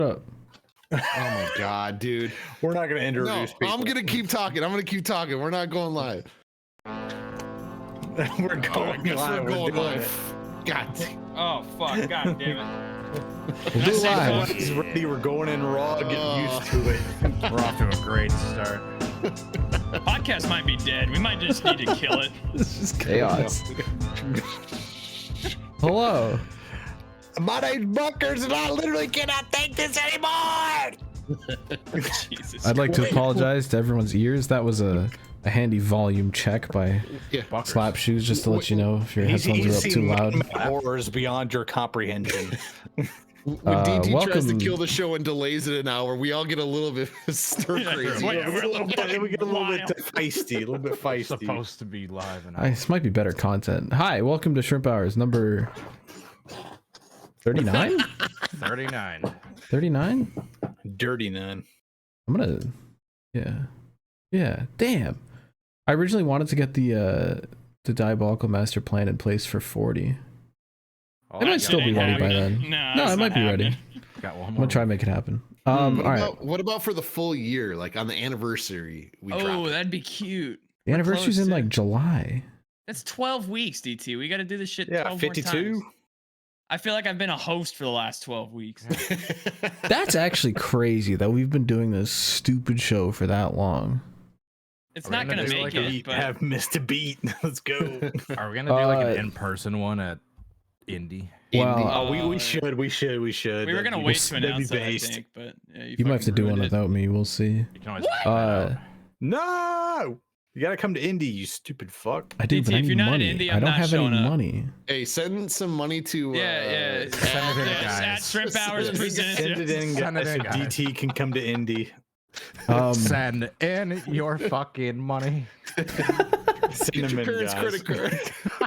up? Oh my god, dude. We're not gonna introduce people. I'm gonna keep talking. We're not going live. We're going live. We're going live. God. Oh fuck! God damn it! We'll do live. Everyone's ready. We're going in raw. Get used to it. We're off to a great start. Podcast might be dead. We might just need to kill it. This is chaos. Hello. My name's Buckers, and I literally cannot take this anymore. Jesus. I'd like to apologize to everyone's ears. That was a handy volume check by Slap Shoes, just to let you know if your headphones are up too loud. Horrors beyond your comprehension. When DT welcome. tries to kill the show and delays it an hour, we all get a little bit stir crazy. We're a little we get a little wild. bit feisty. A little bit feisty. Supposed to be live and This might be better content. Hi, welcome to Shrimp Hours number 39? 39. 39? Dirty none. I'm gonna, yeah. Damn. I originally wanted to get the Diabolical Master Plan in place for 40. It might still be ready by then. No, it might be ready. Got one I'm more. gonna try and make it happen. All right. What about for the full year, like on the anniversary? We drop Oh, it? that'd be cute. The anniversary's in like July. That's 12 weeks, DT. We got to do this shit. Yeah, 12 52. More times. I feel like I've been a host for the last 12 weeks. That's actually crazy that we've been doing this stupid show for that long. It's Are we not gonna gonna do make like it. But Have missed a beat. Let's go. Are we gonna do like an in-person one at Indy? Well, We should. we were gonna wait to announce that, I think, but yeah, you might have to do one without me. We'll see. You can always find that out. No, you gotta come to Indy, you stupid fuck. I do, DT, but I if need you're not in money. Indy, I I'm don't not have any showing up. money. Hey, send some money to. Yeah. Send it in, guys. At Shrimp Hours Presents. Send it in, Send it guys, in, so guys. DT can come to Indy. Send in your fucking money. Send Get them your in, parents' guys. credit card.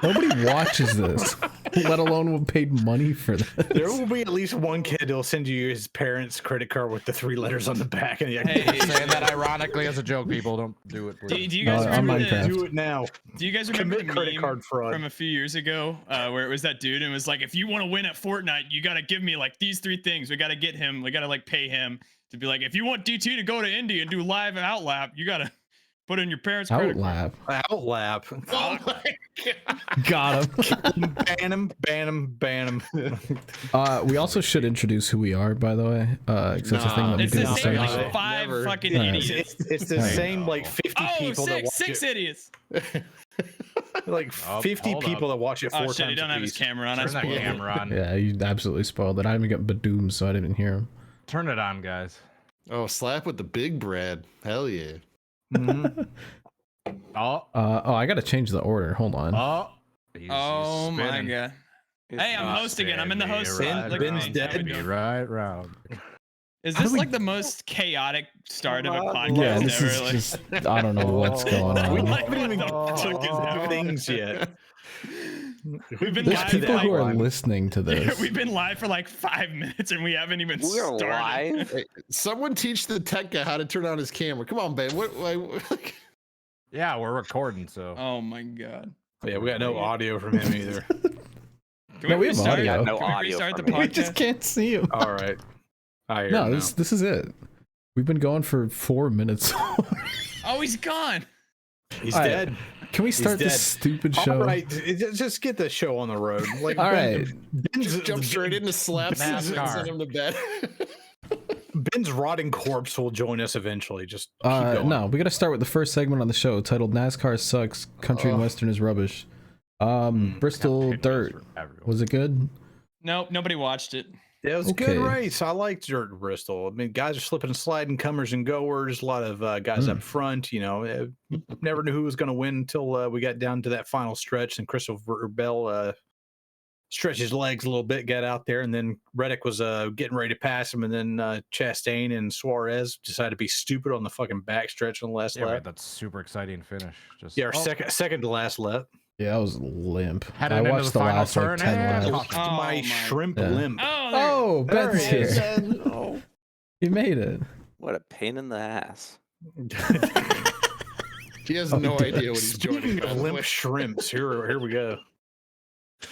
Nobody watches this, let alone will paid money for this. There will be at least one kid who'll send you his parents' credit card with the 3 letters on the back, and Hey, Saying that ironically as a joke, people. Don't do it, please. do you guys No, I'm remember Minecraft. do it now. Do you guys remember Commit the credit meme card fraud. from a few years ago where it was that dude and it was like, if you want to win at Fortnite, you got to give me like these 3 things. We got to get him. We got to like pay him to be like, if you want DT to go to Indy and do live outlap, you got to put in your parents' credit card. Outlap. Outlap. Oh my god. Got him. Ban him. We also should introduce who we are, by the way. It's such a thing that we It's can the just same start. like 5 Never. fucking Yeah. idiots. It's the same like 50 Oh, people that watch six it. idiots. Like Oh, 50 hold people up. that watch it 4 Oh times shit, he don't a have his piece. camera on. I Turn that spoiled it. camera on. Yeah, you absolutely spoiled it. I didn't get Badoom, so I didn't hear him. Turn it on, guys. Oh, slap with the big bread. Hell yeah. Mhm. Oh, I gotta change the order. Hold on. oh. He's Oh my spinning. god. Hey, I'm host again. I'm in the host Spin seat. me Look Ben's at me. dead. How we Be doing? right round. Is How do this we- like the most chaotic start of a Yeah, podcast Yeah, this ever? is Like, just, I don't know what's going We on. haven't even What the got fuck is to happening? things yet. We've been There's live people for who are like, listening to this. we've been live for like 5 minutes and we haven't even We're started. live. Hey, someone teach the tech guy how to turn on his camera. Come on, Ben. What Yeah, we're recording, so. Oh my god. Yeah, we got no audio from him either. Can No, we have restart? audio. No Can we audio restart the from me. We podcast? just can't see him. All right. I hear No, him this is it. We've been going for 4 minutes. Oh, he's gone. now. He's All right. dead. Can we start dead. this stupid show? All right, just get the show on the road. Like, All right. Ben's, jump straight into slaps and NASCAR. send him to bed. Ben's rotting corpse will join us eventually. Just keep going. No, we got to start with the first segment on the show titled "NASCAR Sucks, Country and Western is Rubbish." Bristol Dirt, was it good? Nope, nobody watched it. Yeah, it was a Okay. good race. I liked Dirt Bristol. I mean, guys are slipping and sliding, comers and goers. A lot of guys up front. You know, never knew who was going to win until we got down to that final stretch. And Christopher Bell stretched his legs a little bit, got out there, and then Reddick was getting ready to pass him, and then Chastain and Suarez decided to be stupid on the fucking backstretch on the last Yeah, lap. right, that's super exciting finish. Just Yeah, our second to last lap. Yeah, I was limp. Headed I into watched the the final last like turn 10 and- laps. Oh, my my- shrimp Yeah. limp. Oh, there. Oh, There Ben's he is. here. Oh, He made it. what a pain in the ass. He has no idea what he's joining. Speaking by of the limp way. shrimps, here we go.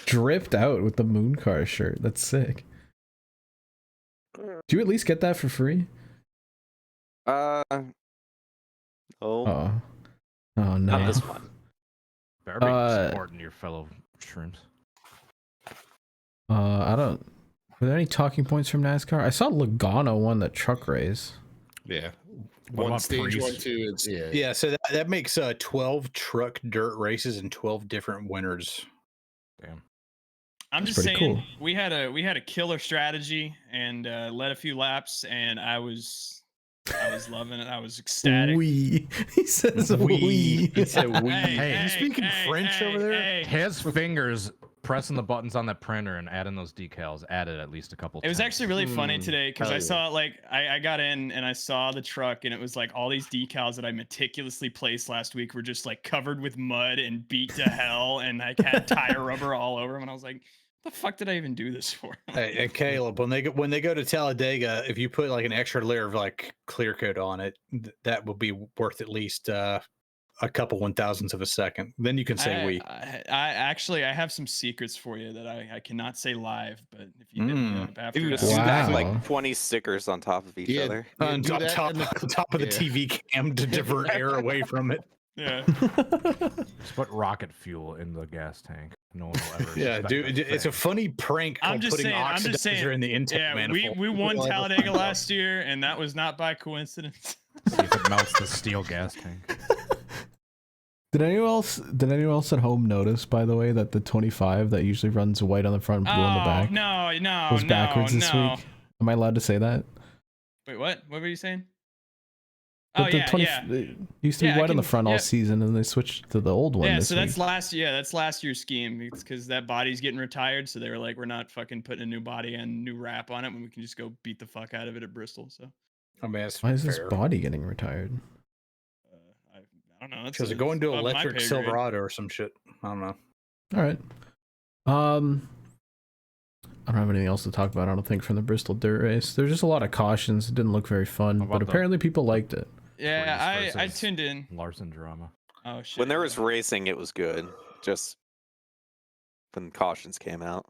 Dripped out with the moon car shirt. That's sick. Do you at least get that for free? Oh, Oh no. not this one. Better be supporting your fellow shrimps. I don't. Were there any talking points from NASCAR? I saw Logano won the truck race. Yeah. What One about stage, Priest? 1, 2. It's Yeah, so that makes 12 truck dirt races and 12 different winners. Damn. I'm That's just pretty saying cool. we had a killer strategy and led a few laps, and I was loving it. I was ecstatic. We. He says we. He said we. Hey, you speaking French over there? His fingers pressing the buttons on that printer and adding those decals added at least a couple. It was times. actually really funny today because hell I yeah. saw like I got in and I saw the truck and it was like all these decals that I meticulously placed last week were just like covered with mud and beat to hell and like had tire rubber all over them, and I was like, what the fuck did I even do this for? Hey, Caleb, when they go to Talladega, if you put like an extra layer of like clear coat on it, that will be worth at least a couple 1,000ths of a second. Then you can say we. I actually I have some secrets for you that I cannot say live, but if you hit me up after, You that, just stack Wow. like 20 stickers on top of each Yeah. other. On do that top and on top of the yeah. TV cam to divert air away from it. yeah. Just put rocket fuel in the gas tank. No one will ever. Yeah, suspect dude, a it's a thing. funny prank I'm called just putting saying. I'm oxidizer just saying. in the intake Yeah, manifold. we won We'll ever Talladega find out. last year, and that was not by coincidence. See if it melts the steel gas tank. Did anyone else at home notice, by the way, that the 25 that usually runs white on the front and blue on the back was backwards this week? Am I allowed to say that? Wait, what? What were you saying? That Oh the yeah, 20 yeah. It used to be Yeah, I white on the can- front all yeah. season, and they switched to the old one Yeah, this so week. that's last year's scheme. It's because that body's getting retired, so they were like, we're not fucking putting a new body and new wrap on it when we can just go beat the fuck out of it at Bristol. So I mean, that's Why is this fair. body getting retired? I don't know. Because they're going to above my electric pay grade. Silverado or some shit. I don't know. All right. I don't have anything else to talk about, I don't think, from the Bristol dirt race. There's just a lot of cautions. It didn't look very fun, How but about the- apparently people liked it. Yeah, Priest I versus tuned in. Larson drama. Oh shit. When there was yeah. racing, it was good. Just when cautions came out.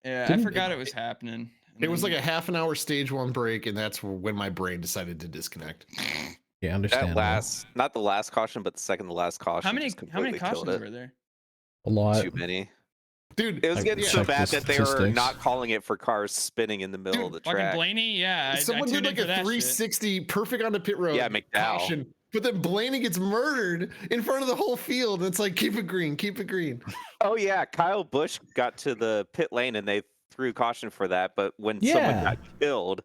Yeah, I Didn't- forgot it was happening. and It was then- like a half an hour stage 1 break, and that's when my brain decided to disconnect. Yeah, understand. Not the last caution, but the second to last caution. How many just completely cautions killed it. were there? A lot. Too many. Dude, It was I getting so checked bad the that they were statistics. not calling it for cars spinning in the middle of the Fucking track. Blaney, yeah. someone I did tuned like in for a that shit. 360 perfect on the pit road. Yeah, McDowell. Caution. But then Blaney gets murdered in front of the whole field. And it's like, keep it green, keep it green. Oh yeah, Kyle Busch got to the pit lane and they threw caution for that. But when someone Yeah. got killed,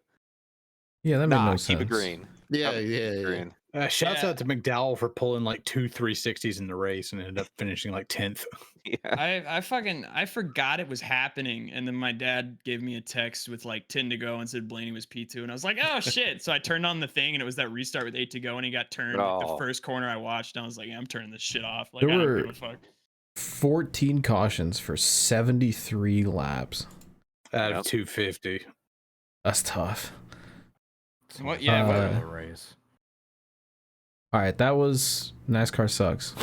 Yeah, that made no sense. keep it green. Yeah, Keep yeah, it yeah. green. Shouts Yeah. out to McDowell for pulling like 2 360s in the race and ended up finishing like 10th. Yeah. I forgot it was happening, and then my dad gave me a text with like 10 to go and said Blaney was P2, and I was like, oh shit. So I turned on the thing, and it was that restart with 8 to go, and he got turned like, the Oh. first corner I watched, and I was like, yeah, I'm turning this shit off. Like There I don't were- give a fuck. 14 cautions for 73 laps. Out Yep. of 250. That's tough. What? Yeah. Uh, what, the race. All right, that was NASCAR sucks.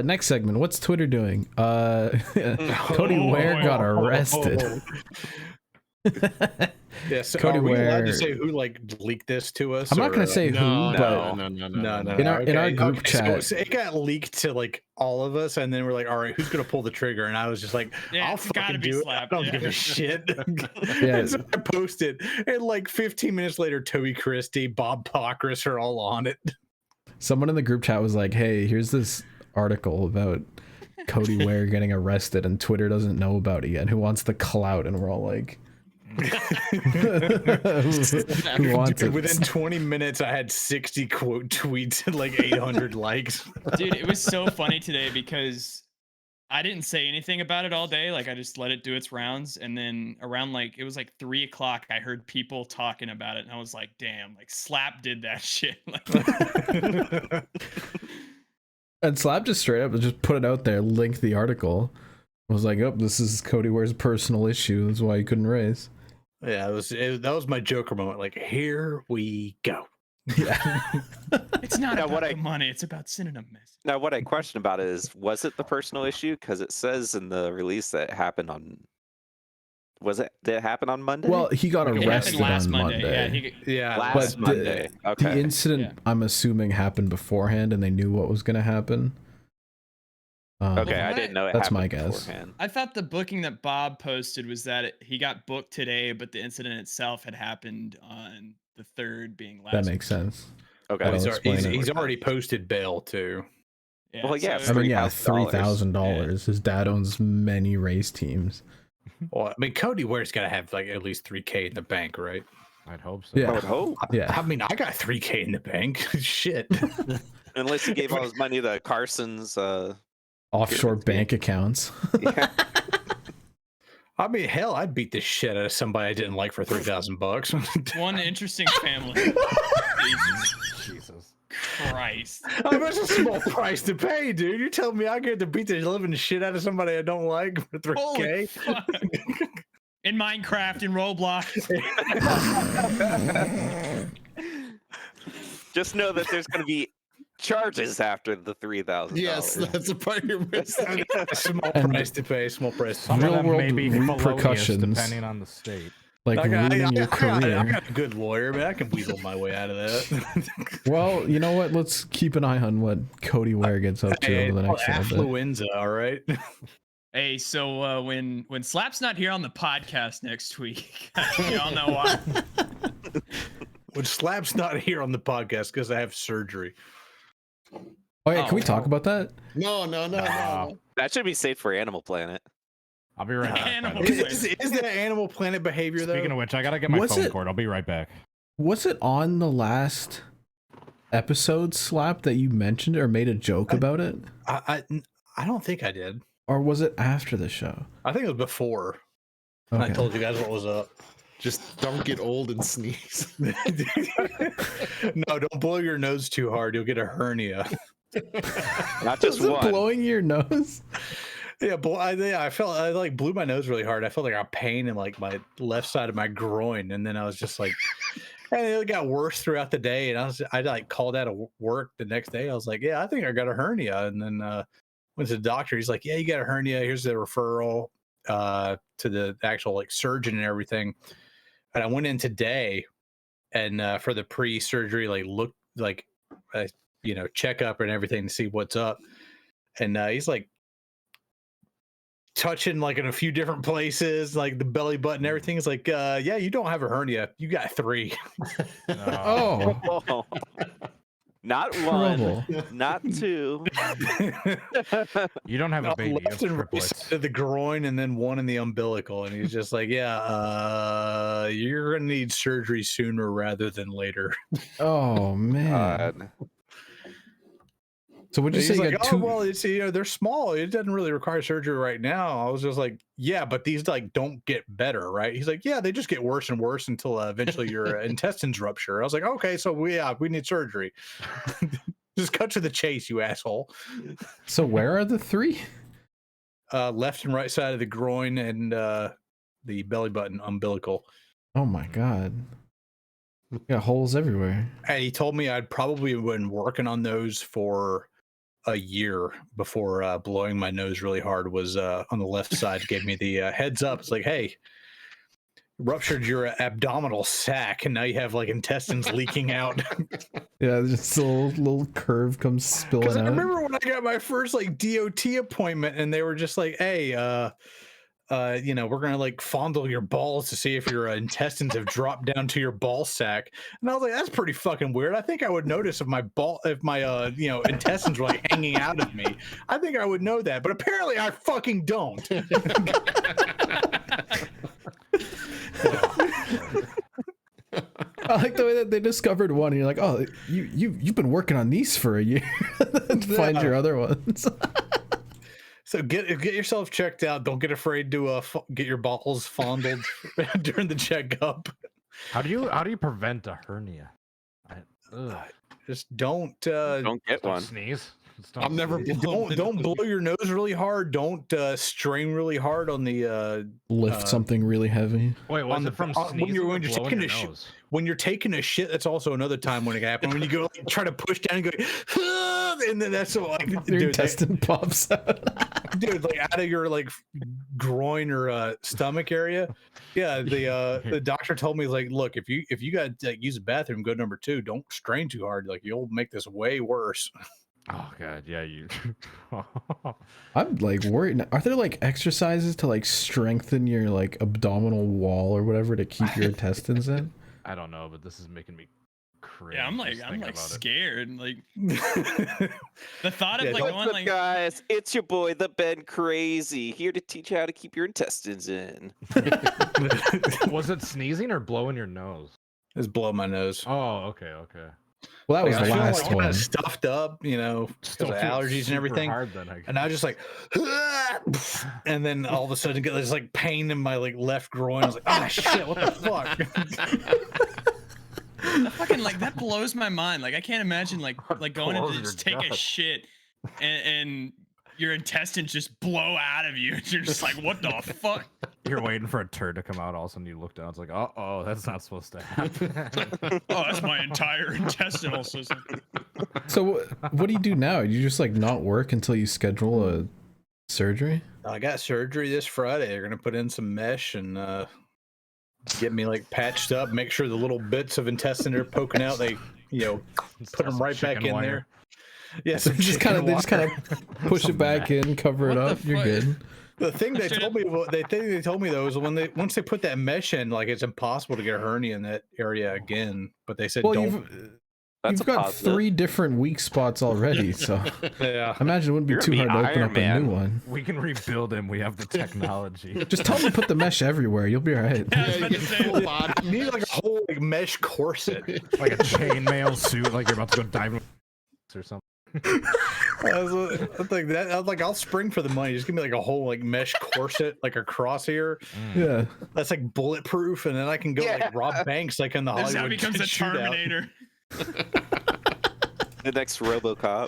Next segment. What's Twitter doing? Cody Ware got arrested. Yeah, so Cody are we allowed Ware- to say who like leaked this to us? I'm not or, gonna say who, No, but no. No. In our group chat- So it got leaked to like all of us, and then we're like, all right, who's gonna pull the trigger? And I was just like, Yeah, I'll it's gotta fucking be do Slap, it. I don't yeah. give a shit. Yeah. And so I posted, and like 15 minutes later, Toby Christie, Bob Pockris are all on it. someone in the group chat was like, hey, here's this article about Cody Ware getting arrested and Twitter doesn't know about it yet. Who wants the clout? And we're all like, who wants Dude, it? within 20 minutes, I had 60 quote tweets and like 800 likes. dude, it was so funny today because I didn't say anything about it all day. Like I just let it do its rounds, and then around like it was like 3 o'clock, I heard people talking about it, and I was like, damn, like Slap did that shit. Like, And Slap just straight up just put it out there, linked the article. I was like, oh, this is Cody Ware's personal issue. That's why he couldn't race. Yeah, that was my Joker moment. Like, here we go. Yeah. it's not Yeah, about what the I- money; it's about sending a message. Now, what I question about it is, was it the personal issue? Because it says in the release that it happened on Was it? Did it happen on Monday? Well, he got arrested last on Monday. Yeah, last Monday. Okay. The incident, I'm assuming, happened beforehand, and they knew what was going to happen. Okay, I didn't know it that's happened my guess. beforehand. I thought the booking that Bob posted was that he got booked today, but the incident itself had happened on the 3rd, being last. That makes sense. Okay. Well, he's already posted bail too. Yeah, Well, yeah, so- I mean, yeah, $3,000. $3,000. His dad owns many race teams. Well, I mean, Cody Ware's got to have like at least $3K in the bank, right? I'd hope so. Yeah. I would hope. Yeah. I mean, I got $3K in the bank. Shit. Unless he gave all his money to Carson's. Offshore bank accounts. Yeah. I mean, hell, I'd beat the shit out of somebody I didn't like for $3,000. One interesting family. Jesus Christ. I mean, that's a small price to pay, dude. You're telling me I get to beat the living shit out of somebody I don't like for Holy $3K? fuck. In Minecraft, in Roblox. Just know that there's going to be charges after the $3,000. Yes, that's a part you're missing. A small price to pay. Small price. Some Real of them world may be felonious, repercussions. depending on the state. Like ruining your I career. got a good lawyer, man. I can weasel my way out of that. Well, you know what? Let's keep an eye on what Cody Ware gets up to Hey, over the next little bit. affluenza, all right? Hey, so when Slap's not here on the podcast next week, y'all know why. When Slap's not here on the podcast because I have surgery. Oh yeah, can we talk about that? No. That should be safe for Animal Planet. I'll be right back. Animal by the way. Is that Animal Planet behavior, though? Speaking of which, I gotta get my Was phone it- cord. I'll be right back. Was it on the last episode, Slap, that you mentioned or made a joke about it? I don't think I did. Or was it after the show? I think it was before. I told you guys what was up. Just don't get old and sneeze. No, don't blow your nose too hard. You'll get a hernia. Not just Was it one. blowing your nose? Yeah, I felt I like blew my nose really hard. I felt like a pain in like my left side of my groin, and then I was just like, and it got worse throughout the day. And I like called out of work the next day. I was like, yeah, I think I got a hernia. And then went to the doctor. He's like, yeah, you got a hernia. Here's the referral to the actual like surgeon and everything. And I went in today, and for the pre-surgery checkup and everything to see what's up. And he's like touching like in a few different places, like the belly button, everything. Is like, yeah, you don't have a hernia. You got 3. Oh, Not one, trouble. not 2. You don't have a baby. You have Left and right triplets. side of the groin, and then one in the umbilical. And he's just like, yeah, you're gonna need surgery sooner rather than later. Oh man. So would you He's say you like, got oh, 2? well, it's, they're small. It doesn't really require surgery right now. I was just like, yeah, but these like don't get better, right? He's like, yeah, they just get worse and worse until eventually your intestines rupture. I was like, okay, so we need surgery. Just cut to the chase, you asshole. So where are the 3? Left and right side of the groin and the belly button umbilical. Oh my god. You got holes everywhere. And he told me I'd probably been working on those for a year before blowing my nose really hard was on the left side. Gave me the heads up. It's like, hey, ruptured your abdominal sac, and now you have like intestines leaking out. Yeah, just a little curve comes spilling Because I out. remember when I got my first like DOT appointment, and they were just like, hey, we're gonna like fondle your balls to see if your intestines have dropped down to your ball sack. And I was like, that's pretty fucking weird. I think I would notice if my intestines were like hanging out of me. I think I would know that, but apparently I fucking don't. I like the way that they discovered one and you're like, oh, you've been working on these for a year. Find your other ones. So get yourself checked out. Don't get afraid to get your balls fondled during the checkup. How do you prevent a hernia? Just don't get one. Sneeze. I've never don't blow your nose really hard. Don't strain really hard on the Lift something really heavy. Wait, was it from sneezing when you're or blowing taking your a shit? nose? When you're taking a shit, that's also another time when it happens. When you go like, try to push down and go, and then that's so like Your dude, intestine pops out. dude, like out of your like groin or stomach area. Yeah, the doctor told me like, look, if you got to use the bathroom, go number 2. Don't strain too hard. Like you'll make this way worse. Oh god, yeah, you. I'm like worried. Are there like exercises to like strengthen your like abdominal wall or whatever to keep your intestines in? I don't know, but this is making me cringe. Yeah, I'm like scared. Like the thought of Yeah, like What's going up, like guys? It's your boy, the Ben Crazy, here to teach you how to keep your intestines in. Was it sneezing or blowing your nose? Just blow my nose. Oh, okay. Well, that was Like, the I feel last like I'm one. kinda stuffed up, you know, because of allergies and everything. Hard, then, And I was just like, and then all of a sudden get this like pain in my like left groin. I was like, ah, shit, what the fuck? that fucking like that blows my mind. Like I can't imagine like going in to just take a shit and your intestines just blow out of you. And you're just like, what the fuck? You're waiting for a turd to come out. All of a sudden you look down. It's like, oh, that's not supposed to happen. Oh, that's my entire intestinal system. So what do you do now? You just like not work until you schedule a surgery? I got surgery this Friday. They're gonna put in some mesh and get me like patched up. Make sure the little bits of intestine are poking out. They, put them right back in there. Yeah, So just kind of push it back in, cover it up. You're good. The thing they told me, they told me though, is once they put that mesh in, like it's impossible to get a hernia in that area again. But they said don't. You've got positive. 3 different weak spots already, so Yeah. I imagine it wouldn't be You're too gonna hard be to open Iron up Man. a new one. We can rebuild him. We have the technology. Just tell them to put the mesh everywhere. You'll be all right. Yeah, I was about to say, Full body. I need like a whole like mesh corset. Like a chainmail suit, like you're about to go diving or something. I was like that. I was like, I'll spring for the money. Just give me like a whole like mesh corset, like across here. Yeah. That's like bulletproof, and then I can go like rob banks, like in the this Hollywood. now becomes a shootout. Terminator. The next RoboCop.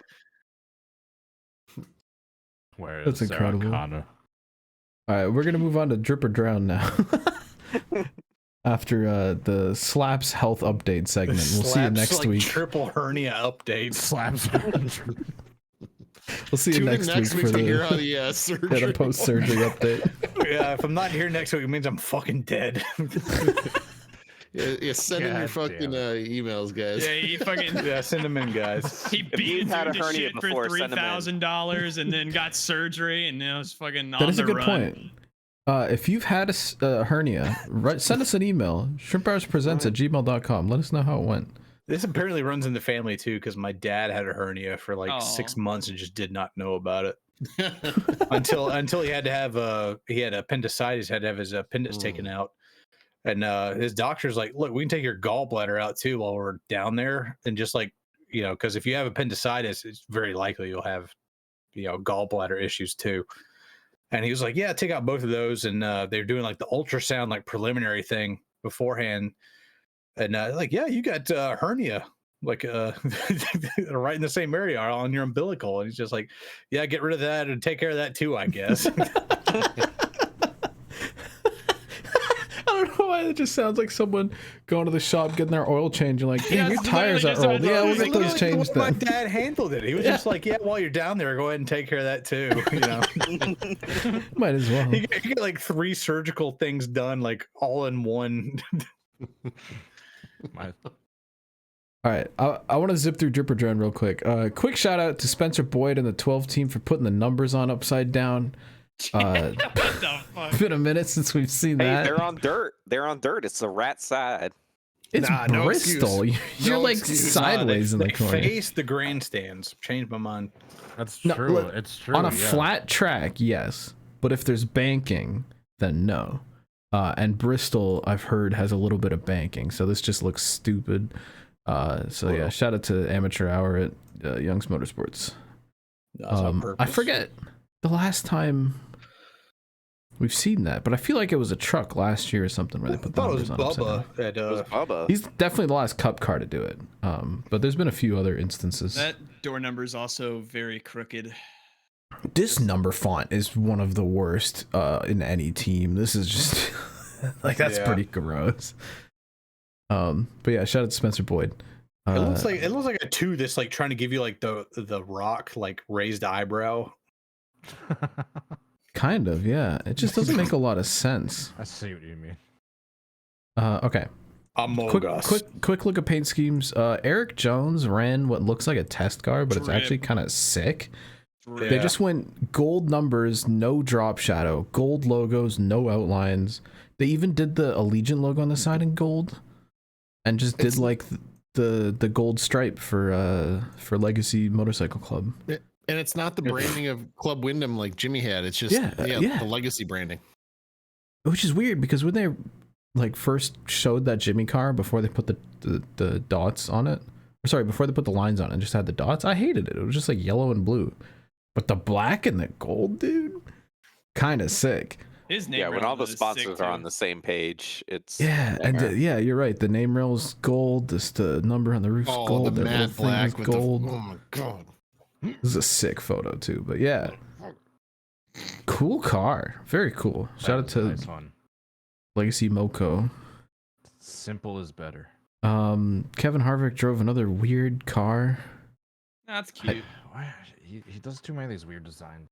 Where is That's Sarah incredible. Connor? All right, we're gonna move on to Drip or Drown now. After the Slaps health update segment, we'll see you Slaps, next like, week. Triple hernia update. Slaps. We'll see you Tune in next week for to hear the how the surgery. post-surgery update. Yeah, if I'm not here next week, it means I'm fucking dead. Yeah, send in your God fucking damn emails, guys. Yeah, he fucking Yeah, send them in, guys. he beat you've had a into hernia shit for before, send him in. $3,000 and then got surgery and now it's fucking That on is a the good run. point. If you've had a hernia, send us an email, ShrimpHoursPresents@gmail.com. Let us know how it went. This apparently runs in the family too, because my dad had a hernia for like Oh. 6 months and just did not know about it until he had to have he had appendicitis, had to have his appendix taken out, and his doctor's like, look, we can take your gallbladder out too while we're down there, and just like because if you have appendicitis, it's very likely you'll have gallbladder issues too. And he was like, yeah, take out both of those. And they're doing like the ultrasound, like preliminary thing beforehand. And like, yeah, you got hernia, like right in the same area on your umbilical. And he's just like, yeah, get rid of that and take care of that too, I guess. I don't know why it just sounds like someone going to the shop, getting their oil change, and like, damn, Yeah, your it's tires are literally old. just Yeah, what we'll I get those Literally changed the way then. my dad handled it. He was just like, yeah, while you're down there, go ahead and take care of that too. Might as well. You get like 3 surgical things done, like all in one. My- All right, I want to zip through Drip or Drown real quick. Quick shout out to Spencer Boyd and the 12 team for putting the numbers on upside down. What the fuck? It's been a minute since we've seen Hey, that. they're on dirt. They're on dirt. It's the rat side. It's Nah, no Bristol. excuse. You're No like excuse. sideways in the They corner. face the grandstands. Changed my mind. That's No, true. look, It's true. On a yeah. flat track, yes. But if there's banking, then no. And Bristol, I've heard, has a little bit of banking, so this just looks stupid. So yeah, shout out to Amateur Hour at Young's Motorsports. That's on I purpose. forget the last time we've seen that, but I feel like it was a truck last year or something where they I put the thought it was numbers on upside down. Bubba. It was Bubba. He's definitely the last Cup car to do it. But there's been a few other instances. That door number is also very crooked. This number font is one of the worst in any team. This is just like that's Yeah. pretty gross. But yeah, shout out to Spencer Boyd. It looks like a 2 that's like trying to give you like the rock like raised eyebrow Kind of, yeah. It just doesn't make a lot of sense. I see what you mean. Okay. Among Us. Quick look at paint schemes. Eric Jones ran what looks like a test car, but it's actually kind of sick. They just went gold numbers, no drop shadow, gold logos, no outlines. They even did the Allegiant logo on the side in gold, and just did like the gold stripe for Legacy Motorcycle Club. And it's not the branding of Club Wyndham like Jimmy had. It's just the Legacy branding. Which is weird because when they like first showed that Jimmy car before they put the dots on it, or sorry, before they put the lines on it and just had the dots, I hated it. It was just like yellow and blue. But the black and the gold, dude, kind of sick. His name when all the sponsors are on the same page, it's you're right. The name rail's gold. The number on the roof's gold. The matte black with gold. oh my god. This is a sick photo too, but yeah, cool car, very cool. Shout out to nice one. Legacy Moco. Simple is better. Kevin Harvick drove another weird car. That's cute. He does too many of these weird designs.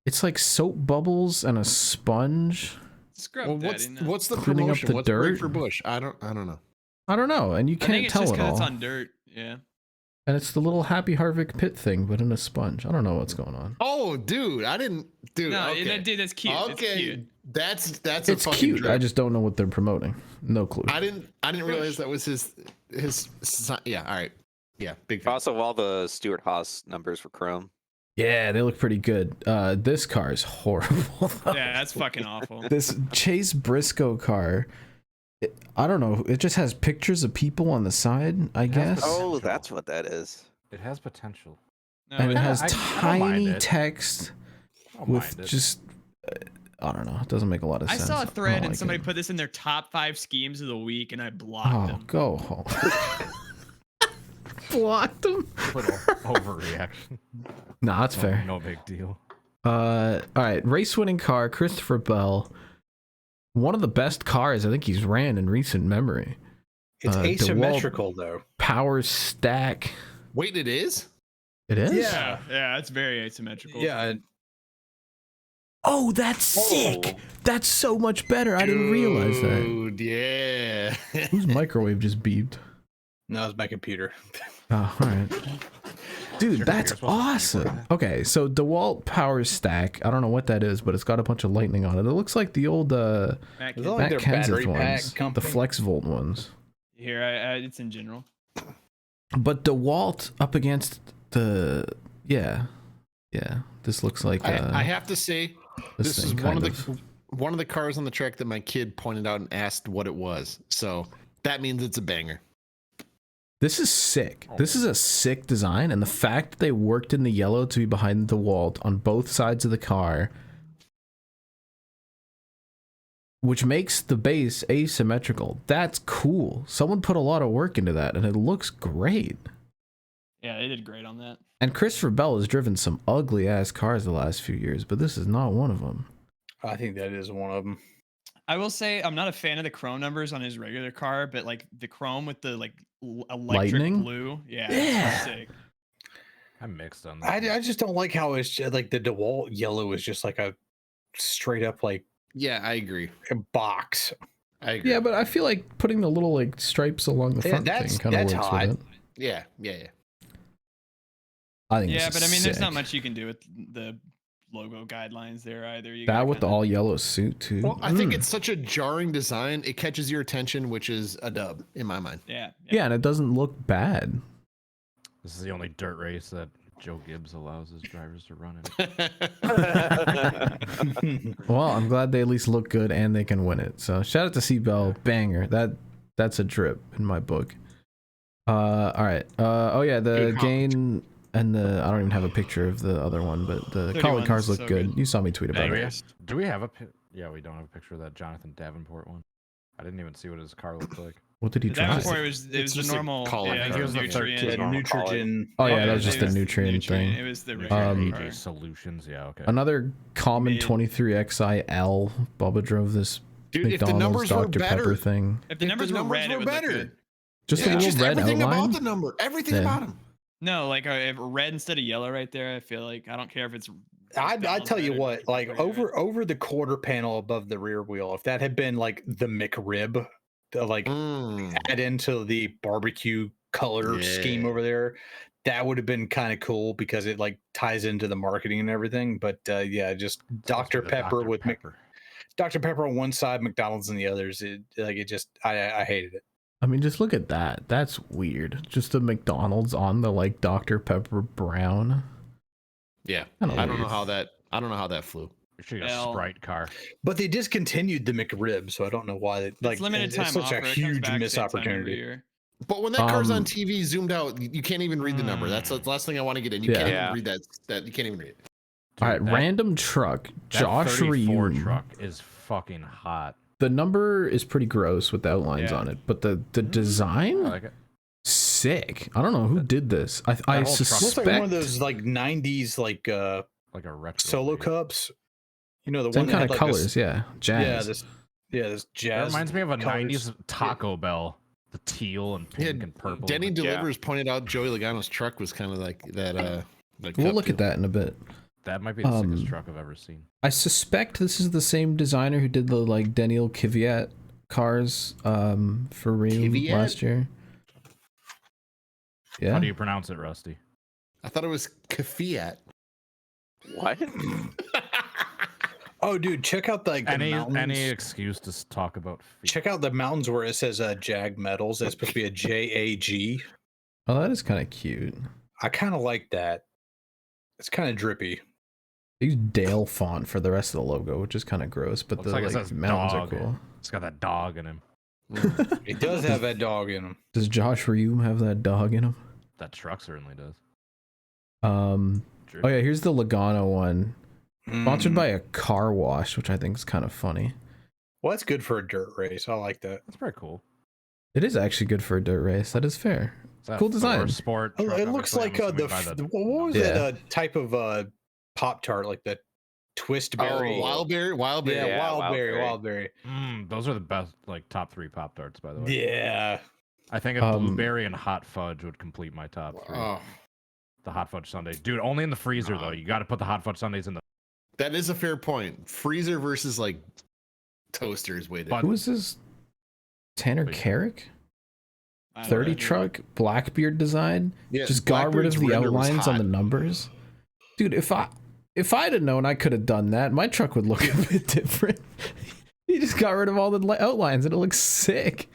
It's like soap bubbles and a sponge. Scrub what's the cleaning promotion? up the What's dirt great for Bush? I don't know. I don't know, and you I think can't it's tell just it because all. it's on dirt. Yeah. And it's the little Happy Harvick pit thing, but in a sponge. I don't know what's going on. Oh, dude, I didn't. Dude, No, okay. dude, that's cute. Okay, It's cute. that's It's a fucking cute. drip. I just don't know what they're promoting. No clue. I didn't realize that was his. Yeah, all right. Yeah, big fan. Also, all the Stuart Haas numbers were chrome. Yeah, they look pretty good. This car is horrible. Yeah, that's fucking awful. This Chase Briscoe car, I don't know. It just has pictures of people on the side, I guess. Oh, that's what that is. It has potential. No, And it has I don't mind tiny it. text with just, I don't know. It doesn't make a lot of I sense. saw a thread don't and like somebody it. put this in their top 5 schemes of the week, and I blocked Oh, them. go home. Blocked them? Little overreaction. Nah, that's fair. No big deal. All right. Race winning car, Christopher Bell. One of the best cars I think he's ran in recent memory. It's DeWalt asymmetrical though. Power stack. Wait, it is? It is? Yeah, it's very asymmetrical. Yeah. Oh, that's sick. That's so much better. I didn't realize that. Dude, yeah. Whose microwave just beeped? No, it's my computer. Oh, all right. Dude, that's awesome. Okay, so DeWalt Power Stack. I don't know what that is, but it's got a bunch of lightning on it. It looks like the old Is that like Matt their Kenseth battery pack ones, the company? Flex Volt ones. Here, it's in general. But DeWalt up against the yeah. This looks like I have to say, this is thing, one of the cars on the track that my kid pointed out and asked what it was. So that means it's a banger. This is sick. This is a sick design, and the fact that they worked in the yellow to be behind the DeWalt on both sides of the car, which makes the base asymmetrical. That's cool. Someone put a lot of work into that, and it looks great. Yeah, they did great on that. And Christopher Bell has driven some ugly ass cars the last few years, but this is not one of them. I think that is one of them. I will say I'm not a fan of the chrome numbers on his regular car, but like the chrome with the like electric Lightning? blue, yeah. Sick. I'm mixed on that. I just don't like how it's just, like the DeWalt yellow is just like a straight up like Yeah, I agree. a box. I agree. Yeah, but I feel like putting the little like stripes along the Yeah, front that's- thing kind of that's works hot. with it. Yeah. I think Yeah, this but I is mean, there's not sick. much you can do with the logo guidelines there either. You That gotta with the kinda- all yellow suit too. Well, I think it's such a jarring design. It catches your attention, which is a dub in my mind. Yeah. Yeah, and it doesn't look bad. This is the only dirt race that Joe Gibbs allows his drivers to run in. Well, I'm glad they at least look good and they can win it. So shout out to C-Bell, banger. That's a drip in my book. All right. Oh yeah, the Good gain and the I don't even have a picture of the other one, but the collie 31's cars look so good. good. You saw me tweet about it. Bangers. Do we have yeah, we don't have a picture of that Jonathan Davenport one. I didn't even see what his car looked like. What did he The drive? Davenport was It's a just a normal. collar Yeah, car. it was It was a nutrient. 13. Yeah, nitrogen. Oh yeah, that Yeah, was just it the was nutrient thing. It was the Um, car. Solutions, yeah, okay. Another common Mid. 23XIL. Bubba drove this Dude, if the McDonald's numbers were Dr. better, Pepper thing. If the numbers were red, it would look good. Just Yeah, a little just red everything outline. about the number, everything Yeah. about them. No, like if red instead of yellow right there. I feel like I don't care if it's I tell you That'd what, be like pretty good. over the quarter panel above the rear wheel, if that had been like the McRib, to like add into the barbecue color scheme Yeah. over there, that would have been kind of cool because it like ties into the marketing and everything. But yeah, just Supposed to Dr. be the Pepper Dr. with Pepper. Dr. Pepper on one side, McDonald's on the others. I hated it. I mean, just look at that. That's weird. Just a McDonald's on the like Dr. Pepper brown. Yeah. Kinda I don't know weird. how that flew. We should get a Well- Sprite car. But they discontinued the McRib, so I don't know why. Like, It's limited time it's such offer. a It comes huge back missed same time every opportunity. year. But when that car's on Um, TV zoomed out, you can't even read the number. That's the last thing I want to get in. You Yeah. can't Yeah. even read that. You can't even read it. All right, Dude, that- random truck. that Josh 34 Reum. truck is fucking hot. The number is pretty gross with the outlines Yeah. on it, but the design, I like it. sick. I don't know who did this. I whole truck Looks suspect like one of those like '90s like Like a retro. solo rig. cups. You know the same one that kind had of like colors. this, Yeah, jazz. this That jazz. reminds me of a colors. 90s Taco Bell. The teal and pink and purple. Denny and Delivers pointed out Joey Logano's truck was kind of like that. Like We'll cup look too. at that in a bit. that might be the sickest um, truck I've ever seen. I suspect this is the same designer who did the like Daniel Kvyat cars for Reum Kvyat? last year. Yeah. How do you pronounce it, Rusty? I thought it was Fiat. What? Oh, dude, check out like the mountains. Any excuse to talk about feet. Check out the mountains where it says Jag Metals. That's supposed to be a JAG. Oh, that is kind of cute. I kind of like that. It's kind of drippy. They use Dale font for the rest of the logo, which is kind of gross, but Looks the like it like, says mountains dog. are cool. It's got that dog in him. It does have that dog in him. Does Josh Reum have that dog in him? That truck certainly does. Oh yeah, here's the Logano one. Sponsored Mm. by a car wash, which I think is kind of funny. Well, that's good for a dirt race. I like that. That's pretty cool. It is actually good for a dirt race. That is fair. It's that Cool Thor design. Sport. Oh, truck, it looks obviously, like I'm assuming by what was Yeah. that type of Pop Tart, like the twist berry? Wildberry. Yeah, Yeah, wildberry. those are the best, like top 3 Pop Tarts, by the way. Yeah. I think a blueberry and hot fudge would complete my top 3. Oh, The hot fudge sundaes, dude. Only in the freezer though. You got to put the hot fudge sundaes in the. that is a fair point. Freezer versus like toasters. Way But- Who is this? Tanner Wait. Carrick? I don't 30 know. truck, Blackbeard design. Yeah, Just got rid of Blackbird's the render was outlines on the hot. numbers. Dude, if I'd have known I could have done that, my truck would look a bit different. He just got rid of all the outlines and it looks sick.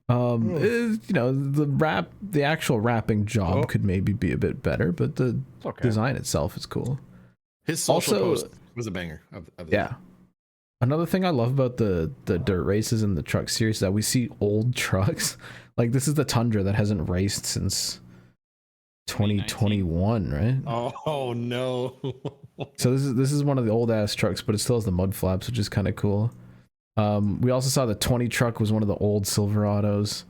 You know, the actual wrapping job Oh. could maybe be a bit better, but the It's okay. design itself is cool. His social Also- post was a banger. Of the Yeah. Another thing I love about the dirt races in the truck series is that we see old trucks. Like this is the Tundra that hasn't raced since 2021, right? Oh no. So this is one of the old ass trucks, but it still has the mud flaps, which is kind of cool. We also saw the 20 truck was one of the old Silverados.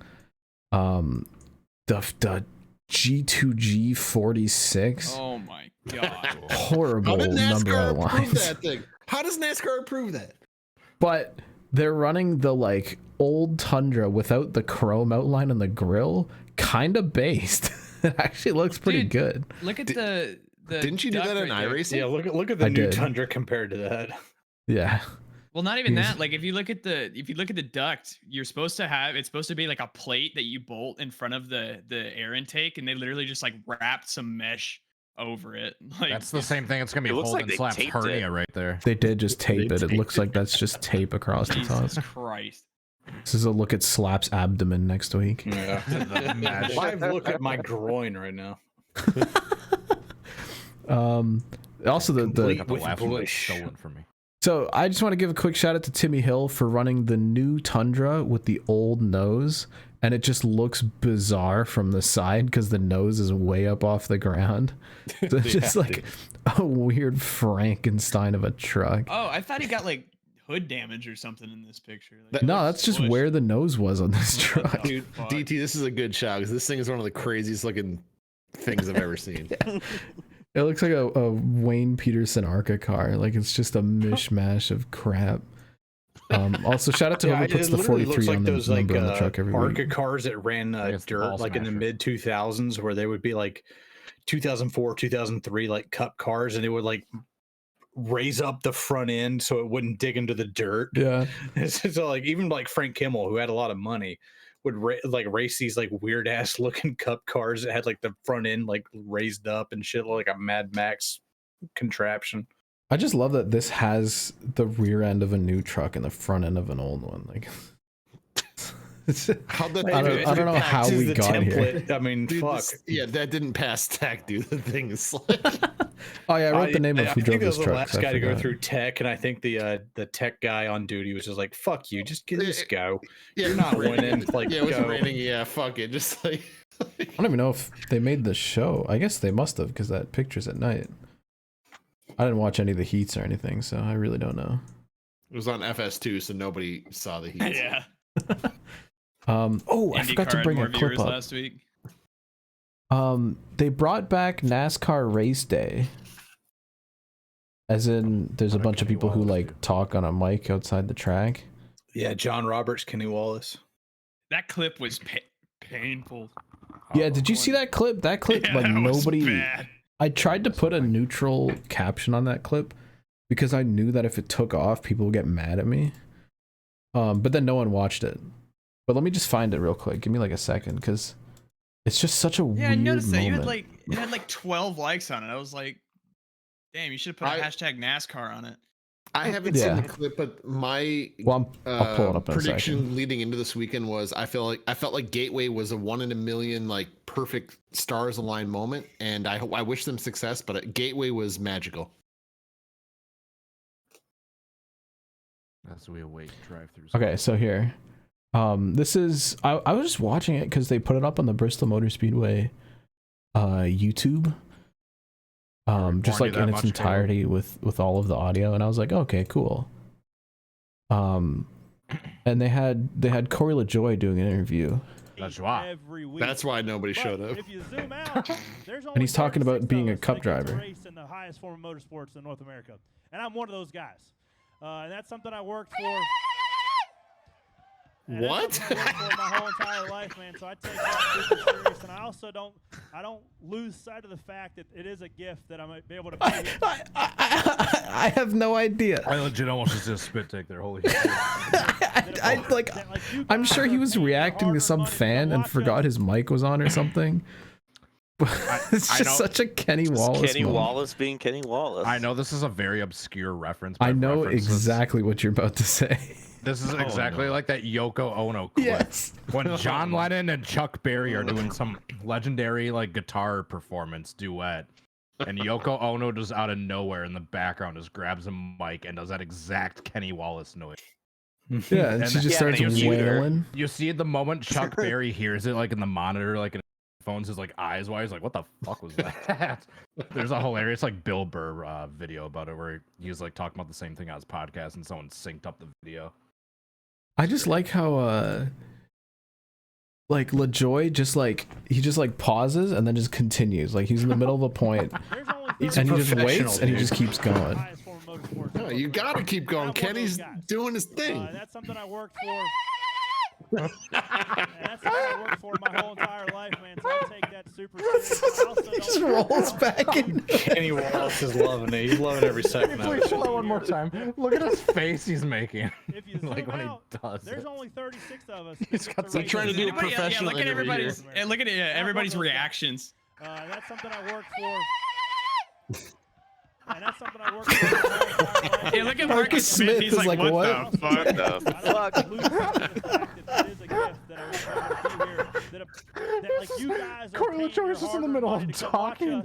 The G2G 46. Oh my god. Horrible How did number NASCAR of approve lines. that thing? How does NASCAR approve that? But they're running the like old Tundra without the chrome outline on the grill, kind of based. It actually looks pretty Dude, good. Look at the Didn't you do duct that in right there. iRacing? Yeah, look at the I new did. Tundra compared to that. Yeah. Well, not even He's- that. Like if you look at the duct, it's supposed to be like a plate that you bolt in front of the air intake, and they literally just like wrapped some mesh over it. Like That's the same thing. It's gonna be It looks like Holden they Slap's taped hernia it. right there. They did just tape They it. It taped looks like that's just tape across the top. Jesus Christ. This is a look at Slap's abdomen next week. Yeah. The mesh. Live look at my groin right now. Also the Got the with laughing bit bush. stolen from me. so I just want to give a quick shout out to Timmy Hill for running the new Tundra with the old nose, and it just looks bizarre from the side because the nose is way up off the ground. So it's just like a weird Frankenstein of a truck. Oh, I thought he got like hood damage or something in this picture. Like, No, it that's just looks where the nose was on this smushed. truck. Dude, Fuck. DT, this is a good shot because this thing is one of the craziest looking things I've ever seen. It looks like a Wayne Peterson ARCA car. Like it's just a mishmash of crap. Also, shout out to whoever puts it the literally 43 on the those like number on the truck every Arca week. cars that ran It's the dirt ball like in the smasher. mid 2000s, where they would be like 2004, 2003 like cup cars, and it would like raise up the front end so it wouldn't dig into the dirt. Yeah. So like even like Frank Kimmel, who had a lot of money, would like race these like weird ass looking cup cars that had like the front end like raised up and shit, like a Mad Max contraption. I just love that this has the rear end of a new truck and the front end of an old one. Like, How the I don't know how This is we the got here. template. I mean, Dude, fuck. yeah, that didn't pass tech, dude. The thing is like, Oh yeah, I wrote the name of I who think drove that this was the truck. last guy to go through tech, and I think the tech guy on duty was just like, "Fuck you, just go. yeah, You're not raining. winning." Like, Yeah, it was go. raining. Yeah, fuck it. Just like, I don't even know if they made the show. I guess they must have, because that picture's at night. I didn't watch any of the heats or anything, so I really don't know. it was on FS2, so nobody saw the heat. Yeah. Oh, I forgot to bring a clip up. last week. They brought back NASCAR race day. As in, there's a bunch of people who like talk on a mic outside the track. Yeah, John Roberts, Kenny Wallace. That clip was painful. Yeah, did you see that clip? That clip, Yeah, like that was nobody. bad. I tried to put a neutral caption on that clip because I knew that if it took off, people would get mad at me. But then no one watched it. But let me just find it real quick. Give me like a second, because it's just such a Yeah, I weird noticed that moment. it had like 12 likes on it. I was like, damn, you should have put a hashtag NASCAR on it. I haven't seen the clip, but my Well, I'll pull it up in a prediction second. leading into this weekend was I felt like Gateway was a 1 in a million like perfect stars aligned moment, and I wish them success. But Gateway was magical. As we await drive-through. Okay, so here. This is I was just watching it because they put it up on the Bristol Motor Speedway YouTube. Just like in its entirety with all of the audio, and I was like, okay, cool. And they had Corey LaJoy doing an interview. That's why nobody showed up. If you zoom out, there's And he's talking about being a cup driver. Race in the highest form of motorsports in North America, and I'm one of those guys. And that's something I worked for. What? For my whole entire life, man. So I take that super serious, and I don't lose sight of the fact that it is a gift that I might be able to. I have no idea. I legit almost just spit take there. Holy shit. I'm sure he was reacting to some fan and forgot his mic was on or something. It's just such a Kenny Wallace. Kenny moment. Wallace being Kenny Wallace. I know this is a very obscure reference. I know exactly what you're about to say. This is exactly like that Yoko Ono clip. Yes. When John Lennon and Chuck Berry are doing some legendary like guitar performance duet, and Yoko Ono just out of nowhere in the background just grabs a mic and does that exact Kenny Wallace noise. Yeah, and she just starts wailing. You see the moment Chuck Berry hears it like in the monitor, like in phones, his like eyes wide. He's like, "What the fuck was that?" There's a hilarious like Bill Burr video about it where he was like talking about the same thing on his podcast, and someone synced up the video. I just like how like LaJoy just like pauses and then just continues. Like he's in the middle of a point and he just waits and he just keeps going. No, you gotta keep going. Kenny's doing his thing. That's something I worked for. And that's something I worked for my whole entire life, man. So I take that super serious. He just rolls back in. Kenny Wallace is loving it. He's loving every second of Wait, it. show that one more time. Look at his face he's making. If you zoom like when out, he does there's it. only 36 of us. He's got They're trying to do a professional look at interview everybody's here. look at everybody's reactions. That's something I worked for. And that's something I worked for. Hey, look at Marcus Smith. He's like, what the fuck? The fuck? Corey LaJoy's just in the middle of talking.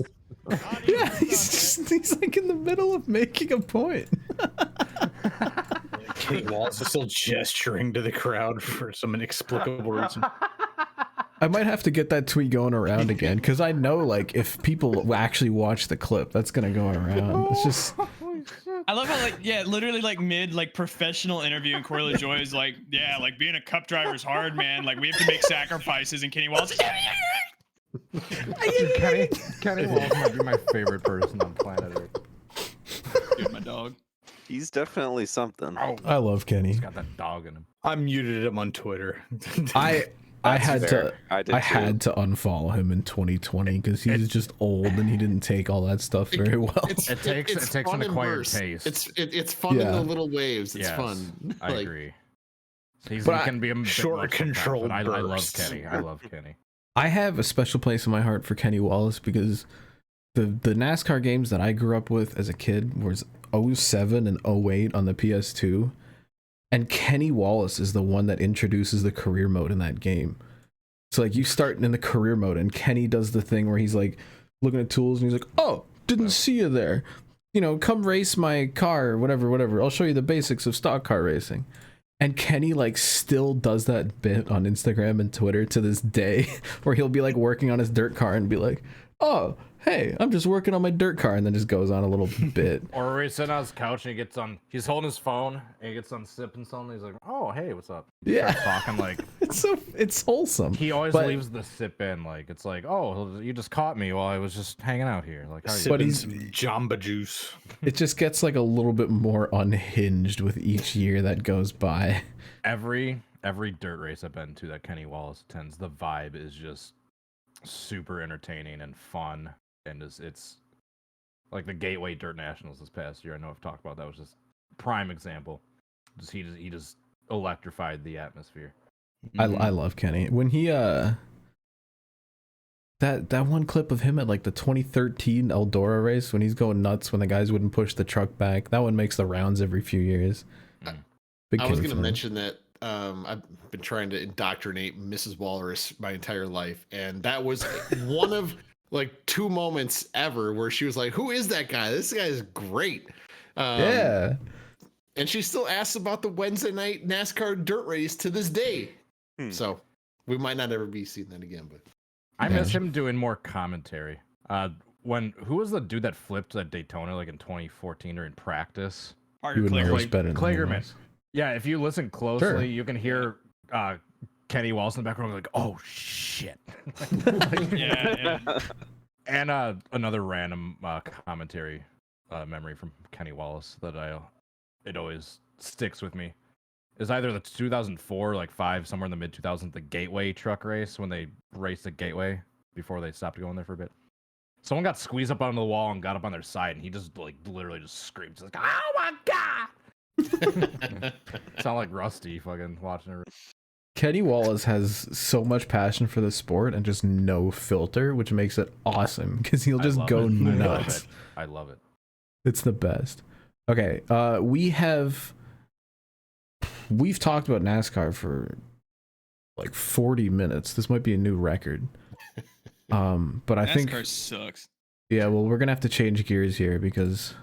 Yeah, he's like in the middle of making a point. Kenny Wallace is still gesturing to the crowd for some inexplicable reason. I might have to get that tweet going around again because I know like if people actually watch the clip, that's gonna go around. It's just I love how literally like mid like professional interview and Corey LaJoy is like, yeah, like being a cup driver is hard, man. Like we have to make sacrifices, and Kenny Wallace. Kenny Wallace might be my favorite person on planet Earth. Dude, my dog. He's definitely something. Oh, I love Kenny. he's got that dog in him. I muted him on Twitter. I That's had fair. to I did I too. had to unfollow him in 2020 because he's just old and he didn't take all that stuff very well. It takes an fun in acquired bursts. taste. It's fun in Yeah. the little waves. It's Yes, fun. I agree. He But can be a bit short much sometimes, controlled but I love bursts. Kenny. I love Kenny. I have a special place in my heart for Kenny Wallace because the NASCAR games that I grew up with as a kid was 07 and 08 on the PS2, and Kenny Wallace is the one that introduces the career mode in that game. So like you start in the career mode and Kenny does the thing where he's like looking at tools and he's like, "Oh, didn't see you there. You know, come race my car or whatever. I'll show you the basics of stock car racing." And Kenny like still does that bit on Instagram and Twitter to this day where he'll be like working on his dirt car and be like, "Oh, hey, I'm just working on my dirt car," and then just goes on a little bit. Or he's sitting on his couch and he's holding his phone and he gets on sipping something. He's like, "Oh, hey, what's up?" He Yeah. starts talking like It's wholesome. he always But- leaves the sip in. Like it's like, "Oh, you just caught me while I was just hanging out here." Like, how are you? But Sipping he's- some Jamba Juice. It just gets like a little bit more unhinged with each year that goes by. Every dirt race I've been to that Kenny Wallace attends, the vibe is just super entertaining and fun, and it's like the Gateway Dirt Nationals this past year. I know I've talked about that, was just prime example. He just electrified the atmosphere. I love Kenny. When he that one clip of him at like the 2013 Eldora race when he's going nuts when the guys wouldn't push the truck back, that one makes the rounds every few years. Big I was Kenny going to fan. mention that I've been trying to indoctrinate Mrs. Walrus my entire life, and that was one of like 2 moments ever where she was like, "Who is that guy? This guy is great." Yeah. And she still asks about the Wednesday night NASCAR dirt race to this day. So we might not ever be seeing that again, but I miss him doing more commentary. Who was the dude that flipped at Daytona like in 2014 during practice? You would know Clark. what's better than Klagerman. us. Yeah, if you listen closely, Sure. you can hear Kenny Wallace in the background like, "Oh shit." Yeah. And another random commentary memory from Kenny Wallace that it always sticks with me is either the 2004 like 5 somewhere in the mid 2000s the Gateway truck race when they raced the Gateway before they stopped going there for a bit. Someone got squeezed up onto the wall and got up on their side, and he just like literally just screams like, "Oh my god!" Sound like Rusty fucking watching it. Kenny Wallace has so much passion for the sport and just no filter, which makes it awesome because he'll just go nuts. I love it. It's the best. Okay, we've talked about NASCAR for like 40 minutes. This might be a new record. But I think NASCAR sucks. yeah, well, we're gonna have to change gears here because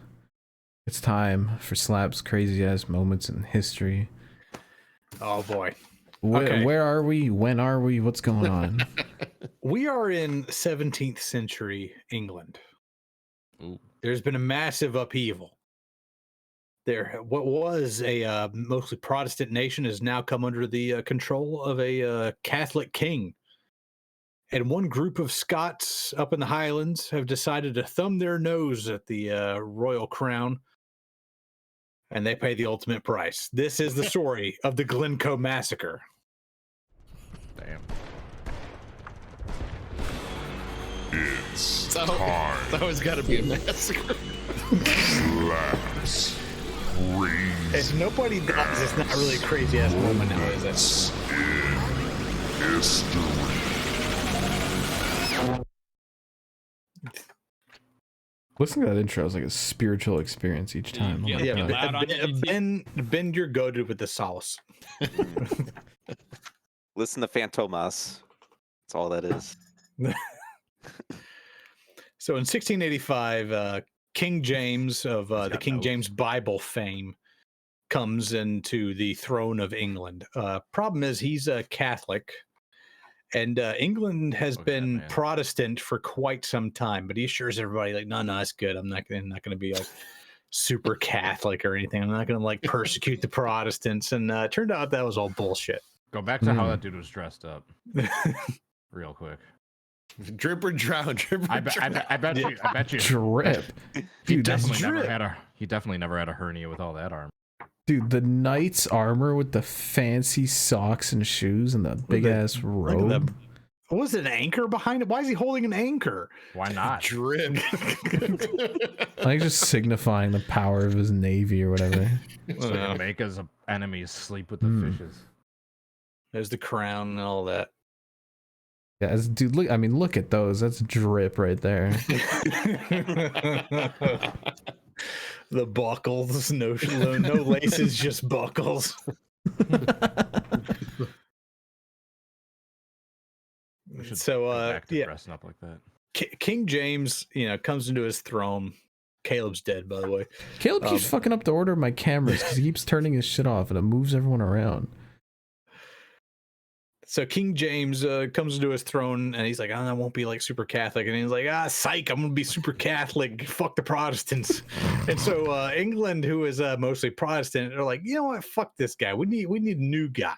it's time for Slap's crazy ass moments in history. Oh boy. Where, where are we? When are we? What's going on? We are in 17th century England. Ooh. There's been a massive upheaval. What was a mostly Protestant nation has now come under the control of a Catholic king. And one group of Scots up in the Highlands have decided to thumb their nose at the royal crown. And they pay the ultimate price. This is the story of the Glencoe massacre. Damn. it's always got to be a massacre. Slaps. If nobody dies, it's not really a crazy ass moment now, is it? History. Listening to that intro is like a spiritual experience each time. Yeah, I'm like, yeah. "God." Loud on YouTube. Ben, you're goaded with the solace. Listen to Fantomas. That's all that is. So in 1685, King James of the got King notes. James Bible fame comes into the throne of England. Problem is he's a Catholic, and England has Look at that been man. Protestant for quite some time. But he assures everybody like, no, it's good. I'm not going to be like super Catholic or anything. I'm not going to like persecute the Protestants. And it turned out that was all bullshit. Go back to how Hmm. that dude was dressed up, real quick. Drip or drown, drip or I bet you. I bet you. Drip. He Dude, that's definitely never drip. had a. He definitely never had a hernia with all that arm. Dude, the knight's armor with the fancy socks and shoes and the big ass robe. Was it an anchor behind it? Why is he holding an anchor? Why not? Drip. Like just signifying the power of his navy or whatever. So he can make his enemies sleep with the fishes. There's the crown and all that. Yeah, dude, look. I mean, look at those. That's drip right there. The buckles, no laces, just buckles. So back to dressing up like that. King James, comes into his throne. Caleb's dead, by the way. Caleb keeps fucking up the order of my cameras because he keeps turning his shit off and it moves everyone around. So King James comes into his throne and he's like, I won't be like super Catholic. And he's like, psych, I'm going to be super Catholic. Fuck the Protestants. And so England, who is mostly Protestant, are like, you know what? Fuck this guy. We need a new guy.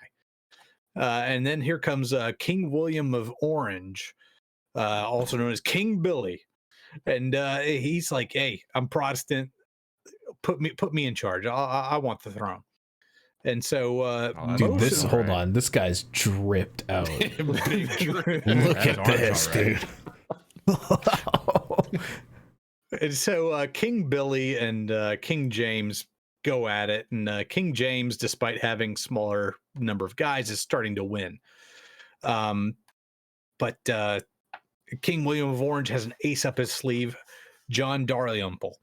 And then here comes King William of Orange, also known as King Billy. And he's like, hey, I'm Protestant. Put me in charge. I want the throne. And so, dude, hold on, this guy's dripped out. Look at this, dude. And so, King Billy and King James go at it, and King James, despite having smaller number of guys, is starting to win. But King William of Orange has an ace up his sleeve, John Dalrymple.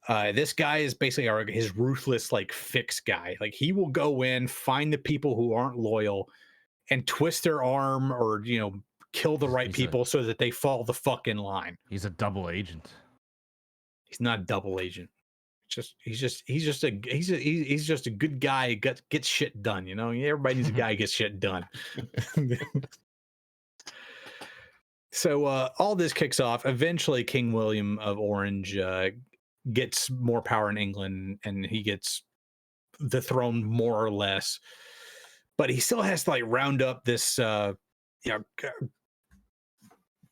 This guy is basically his ruthless, like, fix guy. Like, he will go in, find the people who aren't loyal, and twist their arm or, kill the right people so that they fall the fuck in line. He's a double agent. He's not a double agent. He's just a good guy who gets shit done. Everybody needs a guy who gets shit done. So all this kicks off. Eventually, King William of Orange gets more power in England, and he gets the throne more or less. But he still has to like round up this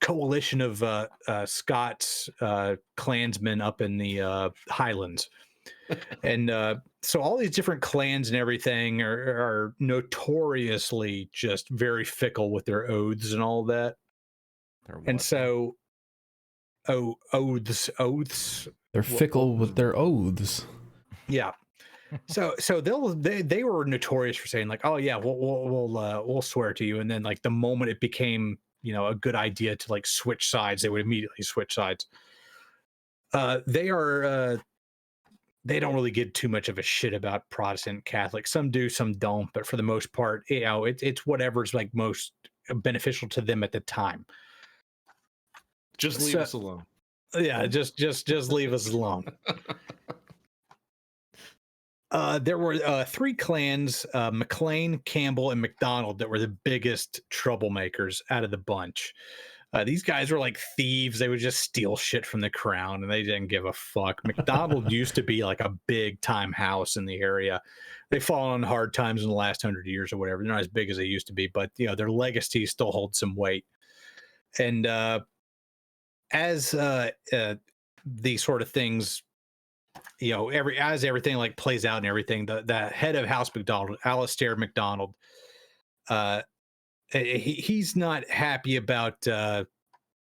coalition of Scots clansmen up in the Highlands. And so all these different clans and everything are notoriously just very fickle with their oaths and all that. And so oaths. They're fickle with their oaths. Yeah. So they were notorious for saying like, oh yeah, we'll swear to you. And then like the moment it became, a good idea to like switch sides, they would immediately switch sides. They don't really give too much of a shit about Protestant Catholic. Some do, some don't, but for the most part, it's whatever's like most beneficial to them at the time. Just leave us alone. Yeah, just leave us alone. There were three clans, MacLean, Campbell, and MacDonald, that were the biggest troublemakers out of the bunch. These guys were like thieves. They would just steal shit from the crown, and they didn't give a fuck. MacDonald used to be like a big time house in the area. They've fallen on hard times in the last 100 years or whatever. They're not as big as they used to be, but their legacy still holds some weight. And as these sort of things, as everything like plays out and everything, the head of House MacDonald, Alistair MacDonald, he's not happy about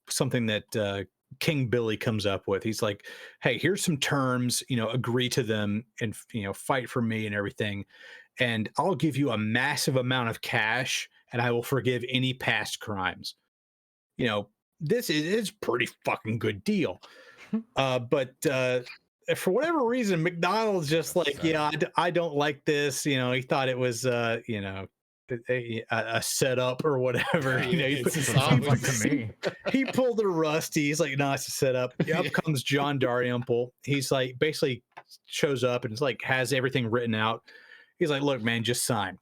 something that King Billy comes up with. He's like, hey, here's some terms, agree to them and, fight for me and everything. And I'll give you a massive amount of cash and I will forgive any past crimes. This is pretty fucking good deal. But for whatever reason, McDonald's just like, I don't like this. He thought it was, a setup or whatever. He pulled a rusty. He's like, no, it's a setup. Up comes John Dalrymple. He's like, basically shows up and it's like, has everything written out. He's like, look, man, just sign.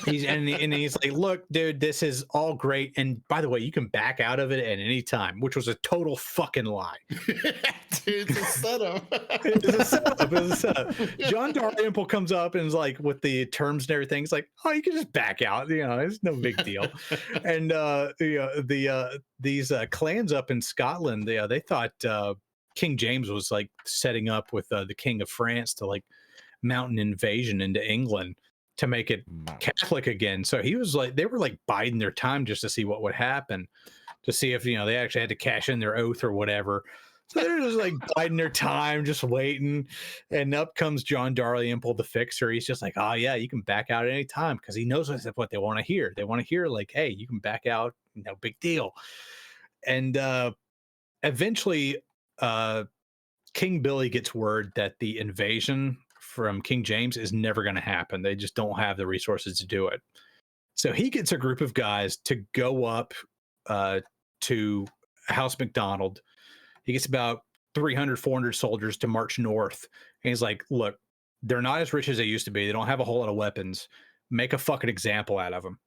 He's like, look, dude, this is all great, and by the way, you can back out of it at any time, which was a total fucking lie. Dude, it's a setup. It's a setup. John Dalrymple comes up and is like, with the terms and everything, it's like, oh, you can just back out, it's no big deal. And these clans up in Scotland, they thought King James was like setting up with the King of France to like mount an invasion into England to make it Catholic again. So he was like, they were like biding their time just to see what would happen, to see if, you know, they actually had to cash in their oath or whatever. So they're just like biding their time, just waiting. And up comes John Dalrymple, the fixer. He's just like, oh yeah, you can back out at any time, because he knows what they want to hear. They want to hear like, hey, you can back out, no big deal. And eventually King Billy gets word that the invasion from King James is never going to happen. They just don't have the resources to do it. So he gets a group of guys to go up to House MacDonald. He gets about 300, 400 soldiers to march north. And he's like, look, they're not as rich as they used to be. They don't have a whole lot of weapons. Make a fucking example out of them.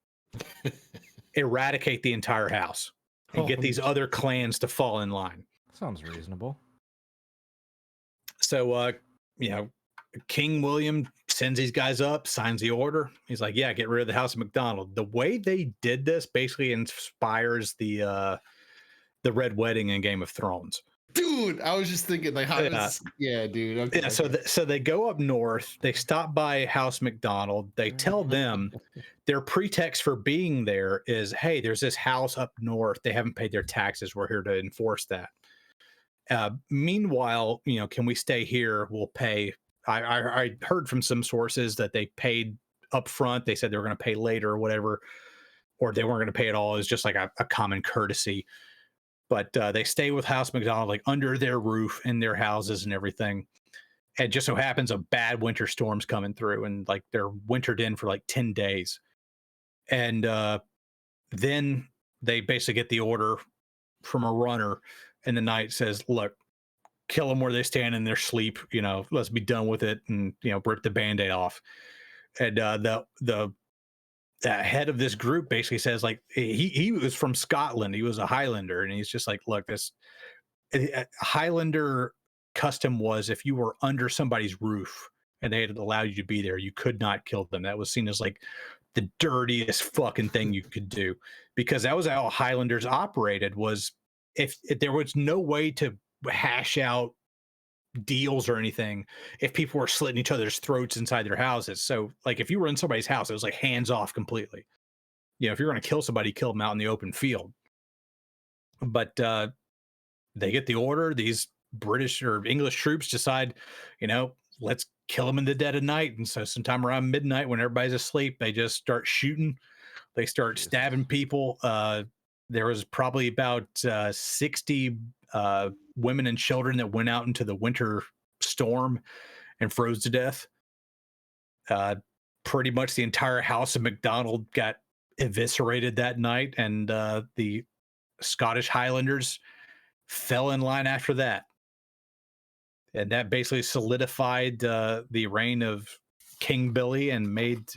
Eradicate the entire house and get these other clans to fall in line. Sounds reasonable. So, you know, King William sends these guys up, signs the order. He's like, yeah, get rid of the House of MacDonald. The way they did this basically inspires the Red Wedding in Game of Thrones. Dude, I was just thinking, like, how does, yeah, dude. Okay. Yeah, so they go up north. They stop by House MacDonald. They tell them their pretext for being there is, hey, there's this house up north. They haven't paid their taxes. We're here to enforce that. Meanwhile, you know, can we stay here? We'll pay. I heard from some sources that they paid up front. They said they were going to pay later or whatever, or they weren't going to pay at all. It's just like a common courtesy. But they stay with House MacDonald, like under their roof in their houses and everything. And just so happens a bad winter storm's coming through, and like they're wintered in for like 10 days. And then they basically get the order from a runner in the night, says, look, kill them where they stand in their sleep, you know, let's be done with it, and, you know, rip the Band-Aid off. And the head of this group basically says, like, he was from Scotland, he was a Highlander, and he's just like, look, this Highlander custom was if you were under somebody's roof and they had allowed you to be there, you could not kill them. That was seen as like the dirtiest fucking thing you could do, because that was how Highlanders operated. Was if there was no way to hash out deals or anything if people were slitting each other's throats inside their houses. So like if you were in somebody's house, it was like hands off completely. You know, if you're going to kill somebody, kill them out in the open field. But they get the order. These British or English troops decide, you know, let's kill them in the dead of night. And so sometime around midnight when everybody's asleep, they just start shooting. They start stabbing people. There was probably about 60 women and children that went out into the winter storm and froze to death. Pretty much the entire House of MacDonald got eviscerated that night, and the Scottish Highlanders fell in line after that. And that basically solidified the reign of King Billy and made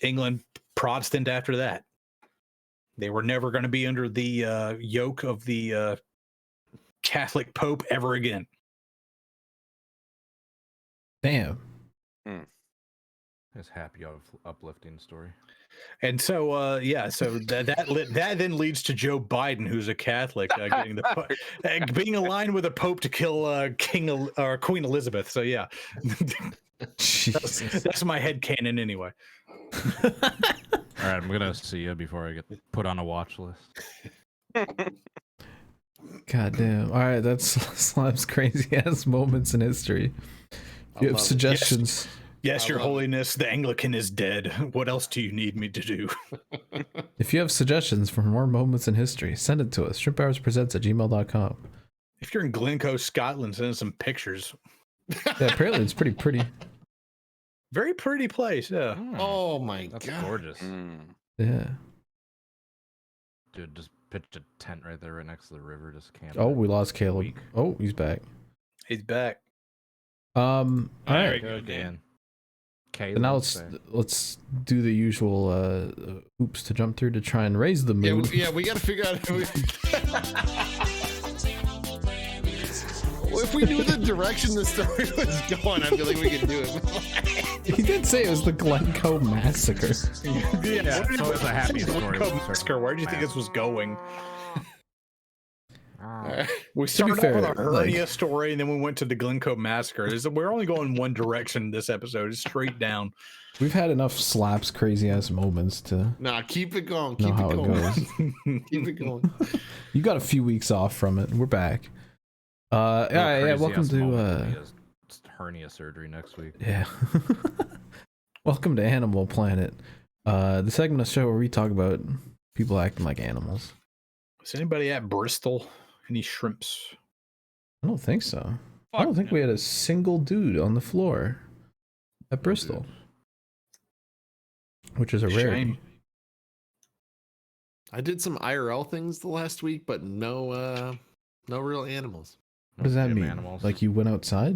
England Protestant after that. They were never going to be under the yoke of the Catholic Pope ever again. Damn. It's happy, uplifting story. And so, yeah, so that then leads to Joe Biden, who's a Catholic, getting being aligned with a Pope to kill Queen Elizabeth. So yeah, that's my headcanon anyway. All right, I'm gonna see you before I get put on a watch list. God damn. All right, that's Slime's crazy ass moments in history. If you have suggestions. Yes, Your Holiness, the Anglican is dead. What else do you need me to do? If you have suggestions for more moments in history, send it to us. ShrimpHoursPresents@gmail.com. If you're in Glencoe, Scotland, send us some pictures. Yeah, apparently it's pretty pretty. Very pretty place, yeah. Oh my That's god, gorgeous. Yeah. Dude, just pitched a tent right there, right next to the river. Just camp. Oh, we lost Caleb. Week. Oh, he's back. He's back. All There right. we go, Dan. Okay. So now let's do the usual hoops to jump through to try and raise the mood. Yeah, we got to figure out. Well, if we knew the direction the story was going, I feel like we could do it. He did say it was the Glencoe massacre. Yeah, so it's a happy story. Oscar, where do you think this was going? We started fair, off with a hernia like- story, and then we went to the Glencoe massacre. We're only going one direction this episode, it's straight down. We've had enough slaps, crazy ass moments to Nah, keep it going. know Keep how it it going. goes. Keep it going. You got a few weeks off from it. We're back. Yeah. Welcome to hernia surgery next week. yeah. Welcome to Animal Planet, the segment of the show where we talk about people acting like animals. Is anybody at Bristol? Any shrimps? I don't think so. I don't think we had a single dude on the floor at Bristol, which is a rarity. Shame. I did some IRL things the last week, but no real animals. What does that Damn mean? animals. Like you went outside?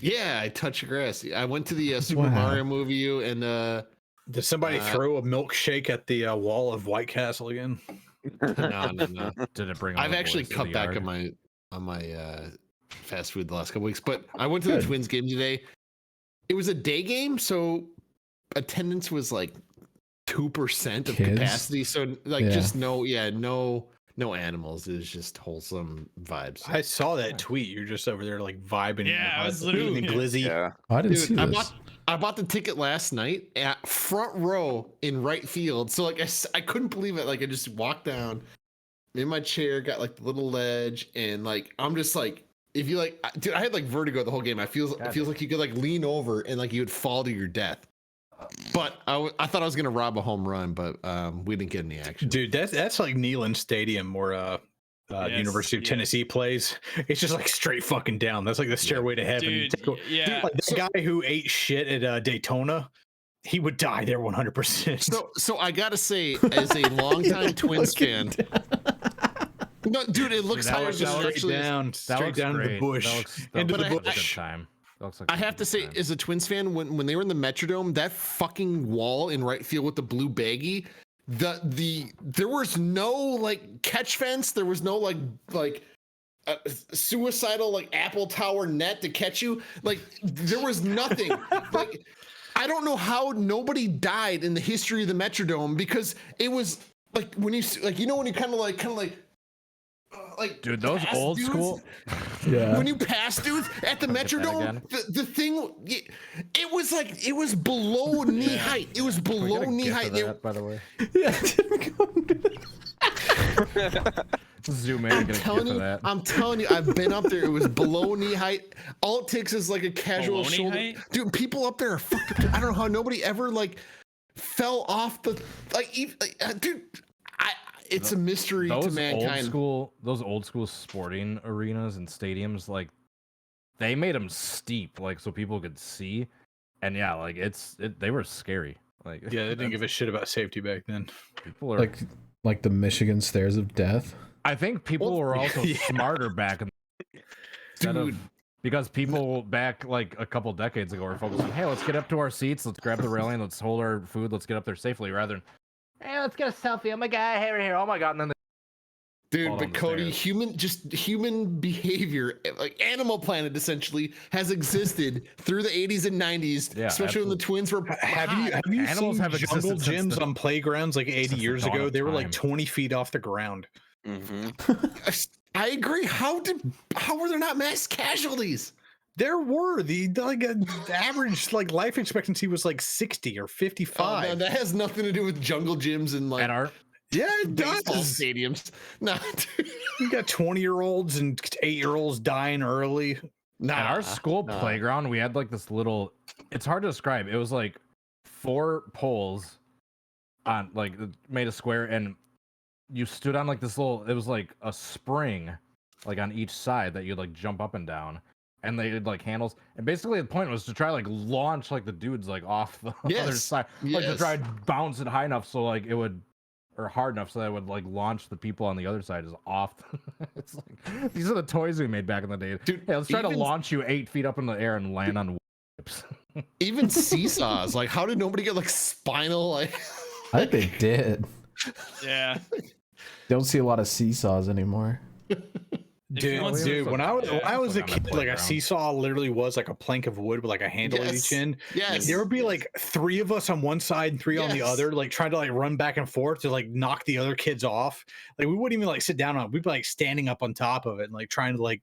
Yeah, I touched grass. I went to the Super Wow. Mario movie and Did somebody throw a milkshake at the wall of White Castle again? no. Did it bring? all I've the actually boys to cut the back yard? on my fast food the last couple weeks, but I went to the Good. Twins game today. It was a day game, so attendance was like 2% of Kids? capacity. So like Yeah. just no animals. It was just wholesome vibes. I saw that tweet. You're just over there like vibing. Yeah, I was eating literally- a glizzy. Yeah. Oh, I didn't see Dude, this. I bought the ticket last night at front row in right field. So like I couldn't believe it. Like I just walked down in my chair, got like the little ledge, and like I'm just like, if you like, dude, I had like vertigo the whole game. It feels like you could like lean over and like you would fall to your death. But I thought I was gonna rob a home run, but we didn't get any action. Dude, that's like Neyland Stadium where University of yes. Tennessee plays. It's just like straight fucking down. That's like the stairway to heaven. Dude, yeah. Like the guy who ate shit at Daytona, he would die there 100%. So I gotta say, as a longtime Twins fan, no, dude, it looks that higher looks- than that it looks actually is. down, That straight looks down to the great. bush, That into the But I- looks like bush. a good time. That looks like I have to say, as a Twins fan, when they were in the Metrodome, that fucking wall in right field with the blue baggie, there was no like catch fence, there was no like suicidal like Apple Tower net to catch you. Like there was nothing. Like I don't know how nobody died in the history of the Metrodome because it was like when you like when you kind of like dude, those pass old dudes, school. Yeah. when you pass dudes at the Get that Metrodome, again? the thing, it was like it was below knee height. It was below knee height. By the way, Yeah, it didn't go- zoom in. I'm And get a telling gif of you, that. I'm telling you, I've been up there. It was below knee height. All it takes is like a casual Below knee shoulder. height? Dude, people up there are fucked up. I don't know how nobody ever like fell off the dude. It's a mystery to mankind. Those old school sporting arenas and stadiums, like they made them steep, like so people could see, and yeah, like they were scary. Like Yeah, they didn't give a shit about safety back then. people are. like the Michigan stairs of death. I think people Well, were also yeah. smarter back in instead of- Dude. because people back like a couple decades ago were focusing, hey, let's get up to our seats, let's grab the railing, let's hold our food, let's get up there safely, rather than, hey, let's get a selfie. Oh my god, here, oh my god, and then Dude, fall but down the Cody, stairs. human behavior, like Animal Planet, essentially has existed through the 80s and 90s, Yeah, especially when the Twins were. Have you Animals seen have jungle existed since gyms the- on playgrounds like 80 since the years dawn ago? of They were like time. 20 feet off the ground. I agree. How were there not mass casualties? There were the average like life expectancy was like 60 or 55. Oh, no, that has nothing to do with jungle gyms and like at our yeah, it baseball does. stadiums. No, dude. You got 20-year-olds and 8-year-olds dying early. Nah, At our school nah. playground, we had like this little. It's hard to describe. It was like 4 poles on like made a square, and you stood on like this little. It was like a spring, like on each side that you'd like jump up and down, and they did like handles. And basically, the point was to try like launch like the dudes like off the other Yes, side, like to yes. try and bounce it high enough so like it would. Or hard enough so that it would like launch the people on the other side is off. It's like these are the toys we made back in the day. Dude, Hey, let's try to even- launch you 8 feet up in the air and land on whips. Even seesaws. Like, how did nobody get like spinal? Like, I think they did. Yeah. Don't see a lot of seesaws anymore. If you want Dude, when I was a on that kid, like a playground. seesaw literally was like a plank of wood with like a handle at each Yes. end. Yes. There would be like 3 of us on one side and 3 on the Yes. other, like trying to like run back and forth to like knock the other kids off. Like we wouldn't even like sit down on it. We'd be like standing up on top of it and like trying to like,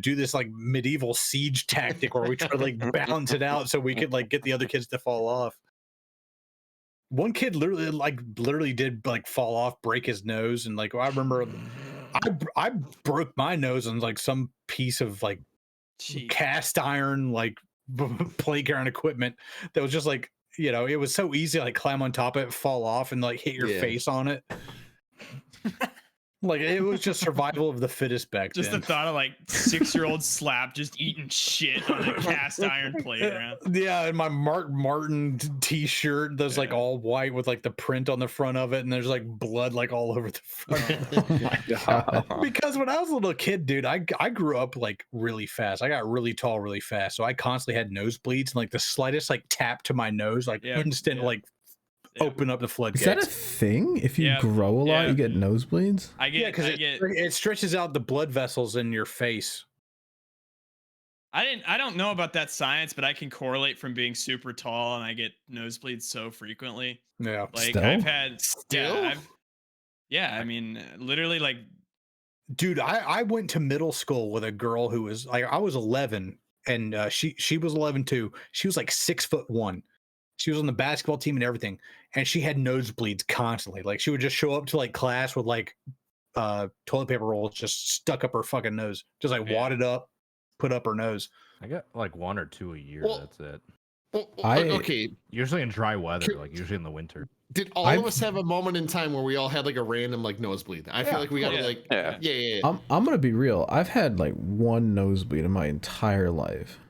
do this like medieval siege tactic where we try to like balance it out so we could like get the other kids to fall off. One kid literally did like fall off, break his nose, and like I remember I broke my nose on like some piece of like Jeez. cast iron like playground equipment that was just like, it was so easy to like climb on top of it, fall off, and like hit your face on it. Like it was just survival of the fittest back Just then. the thought of like 6-year-old Slap just eating shit on a cast iron playground. Yeah, and my Mark Martin t-shirt that's like all white with like the print on the front of it, and there's like blood like all over the front. Oh my god. Because when I was a little kid, dude, I grew up like really fast. I got really tall really fast, so I constantly had nosebleeds, and like the slightest like tap to my nose, like instant like open up the floodgates. Is that a thing? If you grow a lot, you get nosebleeds? Because it stretches out the blood vessels in your face. I don't know about that science, but I can correlate from being super tall and I get nosebleeds so frequently. Yeah. Like Still? I've had Still? I mean literally like Dude, I went to middle school with a girl who was like, I was 11 and she was 11 too. She was like 6'1". She was on the basketball team and everything, and she had nosebleeds constantly. Like she would just show up to like class with like toilet paper rolls just stuck up her fucking nose, just like wadded up, put up her nose. I get like 1 or 2 a year. Well, That's it. Okay. Usually in dry weather, like usually in the winter. Did all of us have a moment in time where we all had like a random like nosebleed? I feel like we got like I'm gonna be real. I've had like 1 nosebleed in my entire life.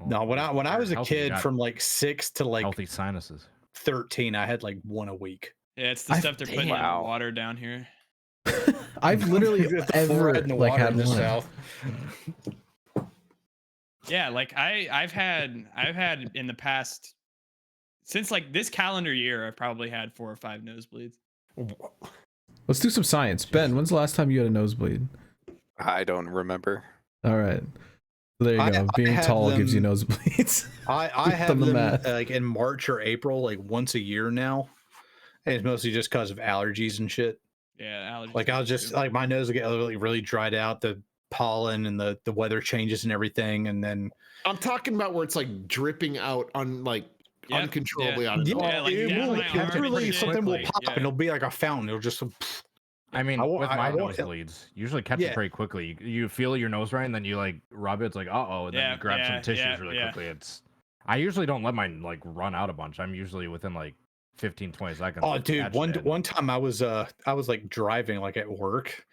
No, when I was a Healthy, kid got from like 6 to like healthy sinuses. 13, I had like 1 a week. yeah, it's the stuff they're putting in the water down here. I've literally ever like had in the one. South. Yeah, like I've had in the past since like this calendar year, I've probably had 4 or 5 nosebleeds. Let's do some science. Ben, when's the last time you had a nosebleed? I don't remember. All right. There you go. Being tall gives you nosebleeds. I have them like in March or April, like once a year now. And it's mostly just because of allergies and shit. Yeah, allergies. Like I'll just like my nose will get really dried out, the pollen and the weather changes and everything, and then I'm talking about where it's like dripping out on like uncontrollably out of literally something will pop and it'll be like a fountain. It'll just I mean, with my nosebleeds, usually catch it pretty quickly. You feel your nose right, and then you like rub it. It's like, and then you grab some tissues really quickly. I usually don't let mine like run out a bunch. I'm usually within like 15-20 seconds. Oh, dude, one time I was like driving like at work,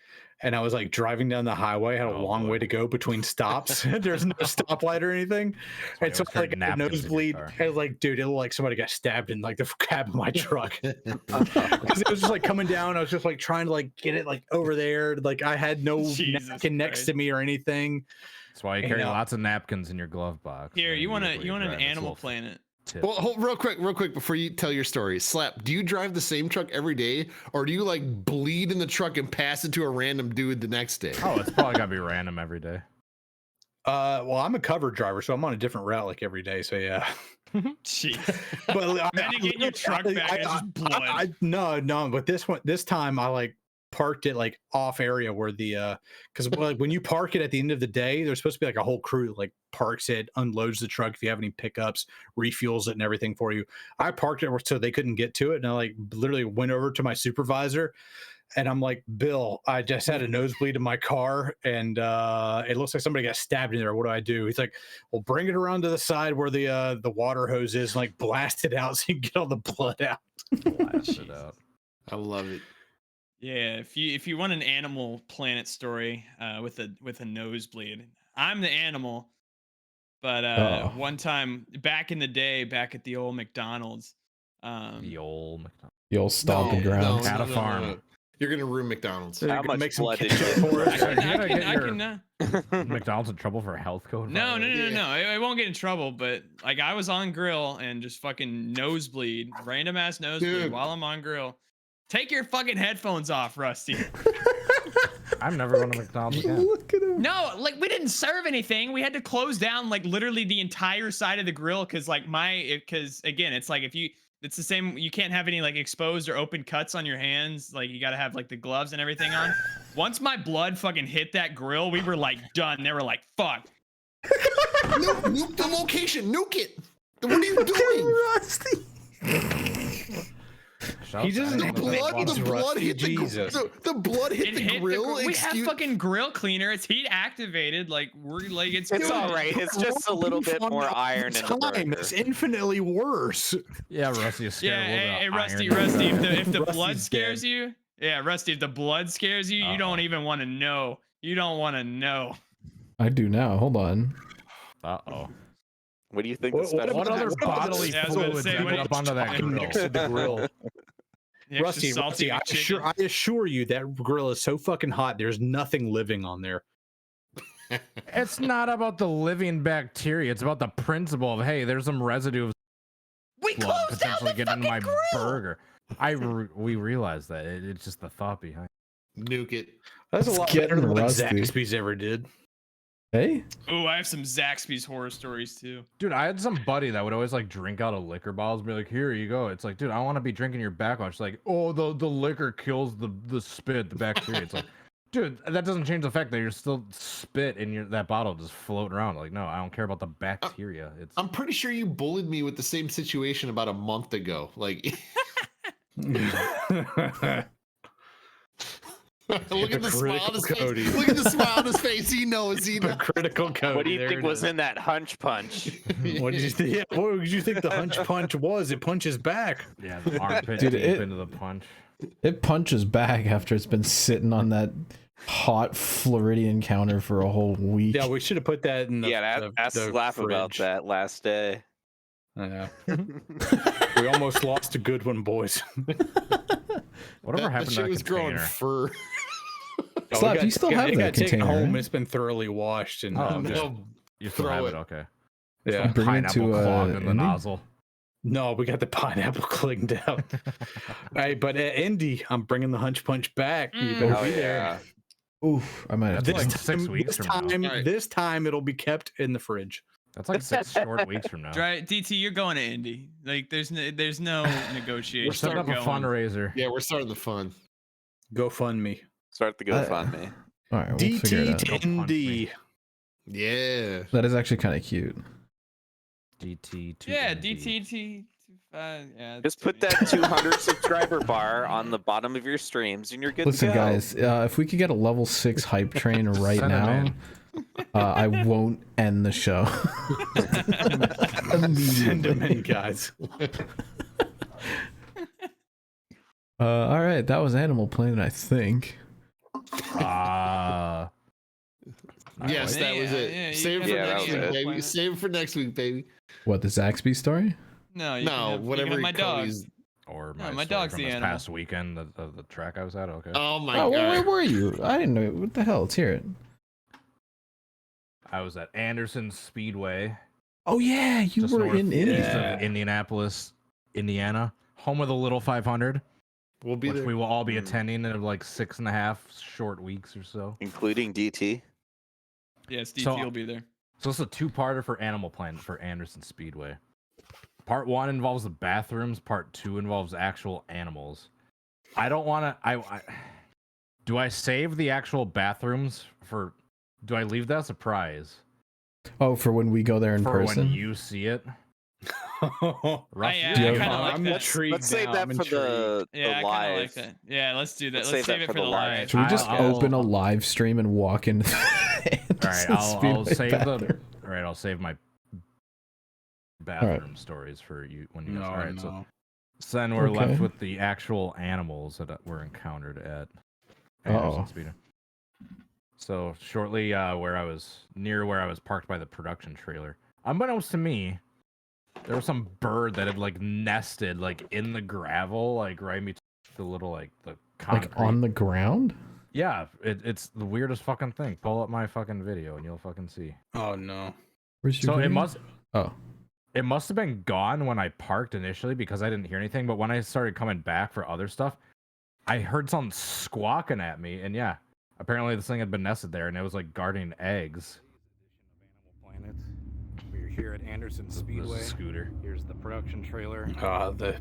and I was like driving down the highway. I had a long way to go between stops. There's no stoplight or anything, and so like a nosebleed. I was like, dude, it looked like somebody got stabbed in like the cab of my truck because it was just like coming down. I was just like trying to like get it like over there. Like I had no napkin next to me or anything. That's why you carry lots of napkins in your glove box. Here, you want an Animal Planet? Well, hold, real quick before you tell your story. Slap, do you drive the same truck every day, or do you like bleed in the truck and pass it to a random dude the next day? Oh, it's probably gotta be random every day. Well, I'm a covered driver, so I'm on a different route like every day. So yeah. Jeez. But then you get your truck back and it's just blood. No, but this time I like parked it like off area where the because like when you park it at the end of the day, there's supposed to be like a whole crew like parks it, unloads the truck if you have any pickups, refuels it and everything for you. I parked it so they couldn't get to it, and I like literally went over to my supervisor and I'm like, Bill, I just had a nosebleed in my car and it looks like somebody got stabbed in there. What do I do? He's like, well, bring it around to the side where the water hose is and like blast it out so you can get all the blood out. Blast it out. I love it. Yeah, if you want an Animal Planet story with a nosebleed, I'm the animal. But one time back in the day, back at the old McDonald's, the old stomping grounds. Had a farm. No. You're gonna ruin McDonald's. How much make some blood did ketchup you for us. I can McDonald's in trouble for a health code? No. I won't get in trouble, but like I was on grill and just fucking nosebleed, random ass nosebleed while I'm on grill. Take your fucking headphones off, Rusty. I'm never going to McDonald's again. Look at him. No, like we didn't serve anything. We had to close down like literally the entire side of the grill because again, it's like it's the same. You can't have any like exposed or open cuts on your hands. Like you got to have like the gloves and everything on. Once my blood fucking hit that grill, we were like done. They were like, fuck. Nuke the location. Nuke it. What are you doing? Rusty. He doesn't The have blood hit Jesus. the blood hit the grill. We have fucking grill cleaner. It's heat activated. Like we're like it's good. all right. It's just a little bit more iron in the burger. It's infinitely worse. Yeah, Rusty is scared a little bit Hey, of Rusty, iron. if the blood Rusty's scares dead. you, yeah, Rusty, if the blood scares you, you don't even want to know. You don't want to know. I do now. Hold on. Uh-oh. What do you think? the special What other is? bodily Yeah, I was gonna fluids say, ended what up onto that Fucking grill? next to the grill. The extra Rusty, salty I chicken. assure you that grill is so fucking hot. There's nothing living on there. It's not about the living bacteria. It's about the principle of, hey, there's some residue of We blood closed down potentially the getting into my fucking grill. burger. We realize that. It's just the thought behind it. Nuke it. That's a It's lot better getting than what rusty. Zaxby's ever did. Hey. Ooh, I have some Zaxby's horror stories too. Dude, I had some buddy that would always like drink out of liquor bottles and be like, here you go. It's like, dude, I don't want to be drinking your backwash. It's like, oh, the liquor kills the spit, the bacteria. It's like, dude, that doesn't change the fact that you're still spit in that bottle just floating around. Like, no, I don't care about the bacteria. It's I'm pretty sure you bullied me with the same situation about a month ago. Like, look at the smile on his face. Cody. Look at the smile on his face. He knows. He knows. Critical Cody. What do you there think it was is. in that hunch punch? What did you think? Yeah, what did you think the hunch punch was? It punches back. yeah, the armpit Dude, deep it- into the punch. It punches back after it's been sitting on that hot Floridian counter for a whole week. Yeah, we should have put that in the. Yeah, ask the laugh about fridge. that last day. Yeah. We almost lost a good one, boys. Whatever That happened to shit that was growing container? fur. Slap, you still have it that got taken container, home. right? It's been thoroughly washed and Oh, just, Well, You still throw have it. it, okay. yeah. Bring it Pineapple to, clogged in the Indy? nozzle. No, we got the pineapple cleaned out. Hey, but at Indy, I'm bringing the hunch punch back. You better Oh be there. yeah. Oof, I might have That's to. like 6 weeks this from now. time, Alright. this time it'll be kept in the fridge. That's like 6 short weeks from now. DT, you're going to Indy. Like there's no negotiation. We're setting up a You're going. fundraiser. Yeah, we're starting the fun. GoFundMe. Start the GoFundMe. All right, we'll figure it DT out. to ND. Yeah. That is actually kind of cute. DT to Yeah, ND. DTT. Yeah. Just put that 200 subscriber bar on the bottom of your streams, and you're good Listen, to go. guys, if we could get a level 6 hype train right Send 'em now, in. I won't end the show. Send them in, guys. All right, that was Animal Planet, I think. Yes, that was it. Yeah, Save it for Yeah, that next was week, it. baby. Save it for next week, baby. What, the Zaxby story? No, you No, can have, whatever you can have my dog. Cody's. Or No, my, my story dog's from the this animal. past weekend, the track I was at. Okay. Oh my Oh, god. where were you? I didn't know. What the hell? Let's hear it. I was at Anderson Speedway, Oh, yeah, you just were north in east India. of Indianapolis, Indiana, home of the Little 500, We'll be which there. we will all be Mm. attending in like 6.5 short weeks or so. Including DT. Yes, DT So- will be there. So it's a two-parter for Animal Planet for Anderson Speedway. Part 1 involves the bathrooms. Part 2 involves actual animals. I don't want to. Do I save the actual bathrooms for? Do I leave that surprise Oh, for when we go there in for person? when you see it? Rough, yeah, Do you I have- kind of like I'm that. intrigued. Let's save now, that I'm for the Yeah, I kind of live. like that. Yeah, let's do that. Let's Let's save save that it for for the the live. live. Should we just I'll- open a live stream and walk into the All right, I'll save the. All right, I'll save my bathroom stories for you when you guys. No, All right, no. so then we're Okay. left with the actual animals that were encountered at Anderson Speedway. So shortly, where I was parked by the production trailer, unbeknownst to me, there was some bird that had like nested like in the gravel, like right between the little like the concrete. Like on the ground? Yeah, it's the weirdest fucking thing. Pull up my fucking video and you'll fucking see. Oh no. Where's your So it video? must. Oh. It must have been gone when I parked initially because I didn't hear anything. But when I started coming back for other stuff, I heard something squawking at me. And yeah, Apparently, this thing had been nested there, and it was like guarding eggs. Planets. We're here at Anderson This is Speedway. a scooter. Here's the production trailer. The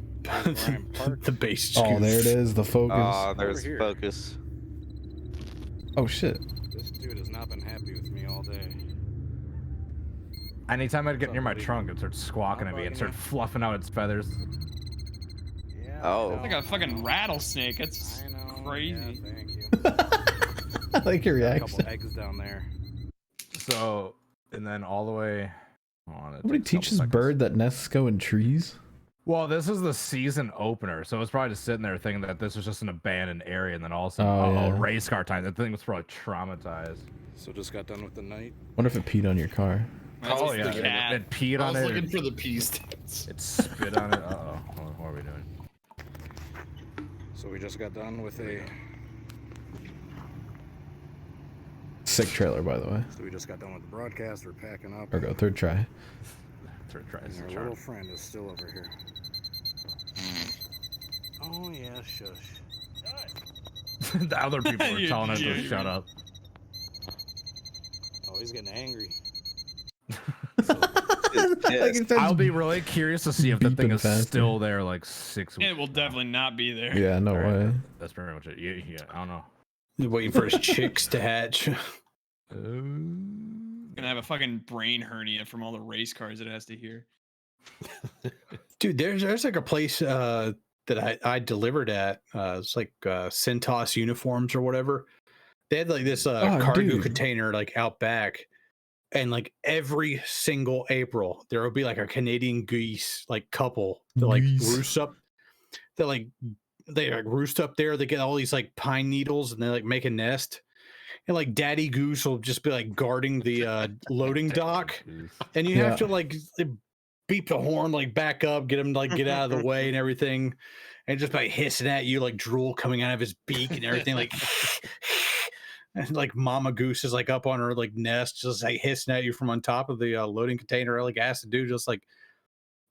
the base. Oh, there it is. The focus. Oh, there's here. focus. Oh shit. This dude has not been happy with me all day. Anytime I'd get What's near up, my buddy? trunk, it'd start squawking Not at me and bugging start you? fluffing out its feathers. Yeah. Oh. I Like know, a fucking I know. rattlesnake. That's I know. crazy. Yeah, thank you. I like your Got a couple reaction. eggs down there. So, and then all the way. Hold on, it Nobody takes a couple teaches seconds. bird that nests go in trees. Well, this is the season opener, so it's probably just sitting there thinking that this was just an abandoned area, and then all of a sudden, Oh, yeah. race car time. That thing was probably traumatized. So just got done with the night. Wonder if it peed on your car. That's Oh the yeah, cat. it peed I on was it. looking for the pee stats. It spit on it. What are we doing? So we just got done with a. Sick trailer, by the way. So we just got done with the broadcast. We're packing up. Or go third try. Third try. And our little friend is still over here. Oh yeah, shush. The other people are You telling us to jerk. shut up. Oh, he's getting angry. I'll be really curious to see if the thing Beeping is faster. still there like 6 weeks. It will definitely not be there. Yeah, no Alright, way. That's pretty much it. Yeah, I don't know. Waiting for his chicks to hatch. Gonna have a fucking brain hernia from all the race cars it has to hear. Dude, there's like a place that I delivered at. It's like Centos Uniforms or whatever. They had like this cargo dude. container like out back, and like every single April there will be like a Canadian geese like couple that like Geese. roost up. They like roost up there. They get all these like pine needles and they like make a nest. And like Daddy Goose will just be like guarding the loading dock, and you Yeah. have to like beep the horn, like back up, get him to like get out of the way and everything, and just like hissing at you, like drool coming out of his beak and everything, like. And like Mama Goose is like up on her like nest, just like hissing at you from on top of the loading container, like asked to do just like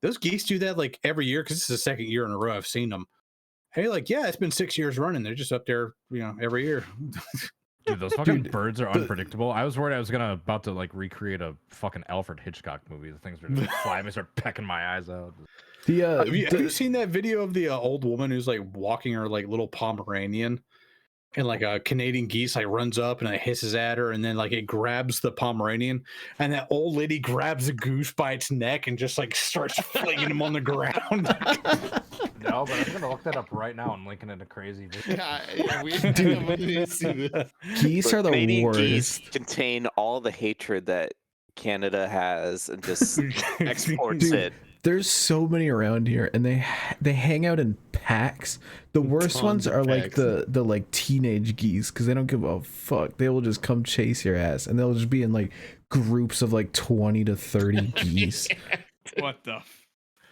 those geese do that like every year because this is the second year in a row I've seen them. Hey, like yeah, it's been 6 years running. They're just up there, every year. Dude, those fucking Dude, birds are unpredictable. I was worried I was about to like recreate a fucking Alfred Hitchcock movie. The things were just flying me, start pecking my eyes out. The Have you seen that video of the old woman who's like walking her like little Pomeranian, and like a Canadian geese like runs up and it hisses at her, and then like it grabs the Pomeranian, and that old lady grabs the goose by its neck and just like starts flinging him on the ground. No, but I'm gonna look that up right now and linking it to crazy video. Yeah, we need to see this. geese are the Canadian worst. geese contain all the hatred that Canada has and just exports Dude, it. There's so many around here, and they hang out in packs. The worst Tons ones of are like packs. the like teenage geese, because they don't give a fuck. They will just come chase your ass, and they'll just be in like groups of like 20 to 30 geese. What the?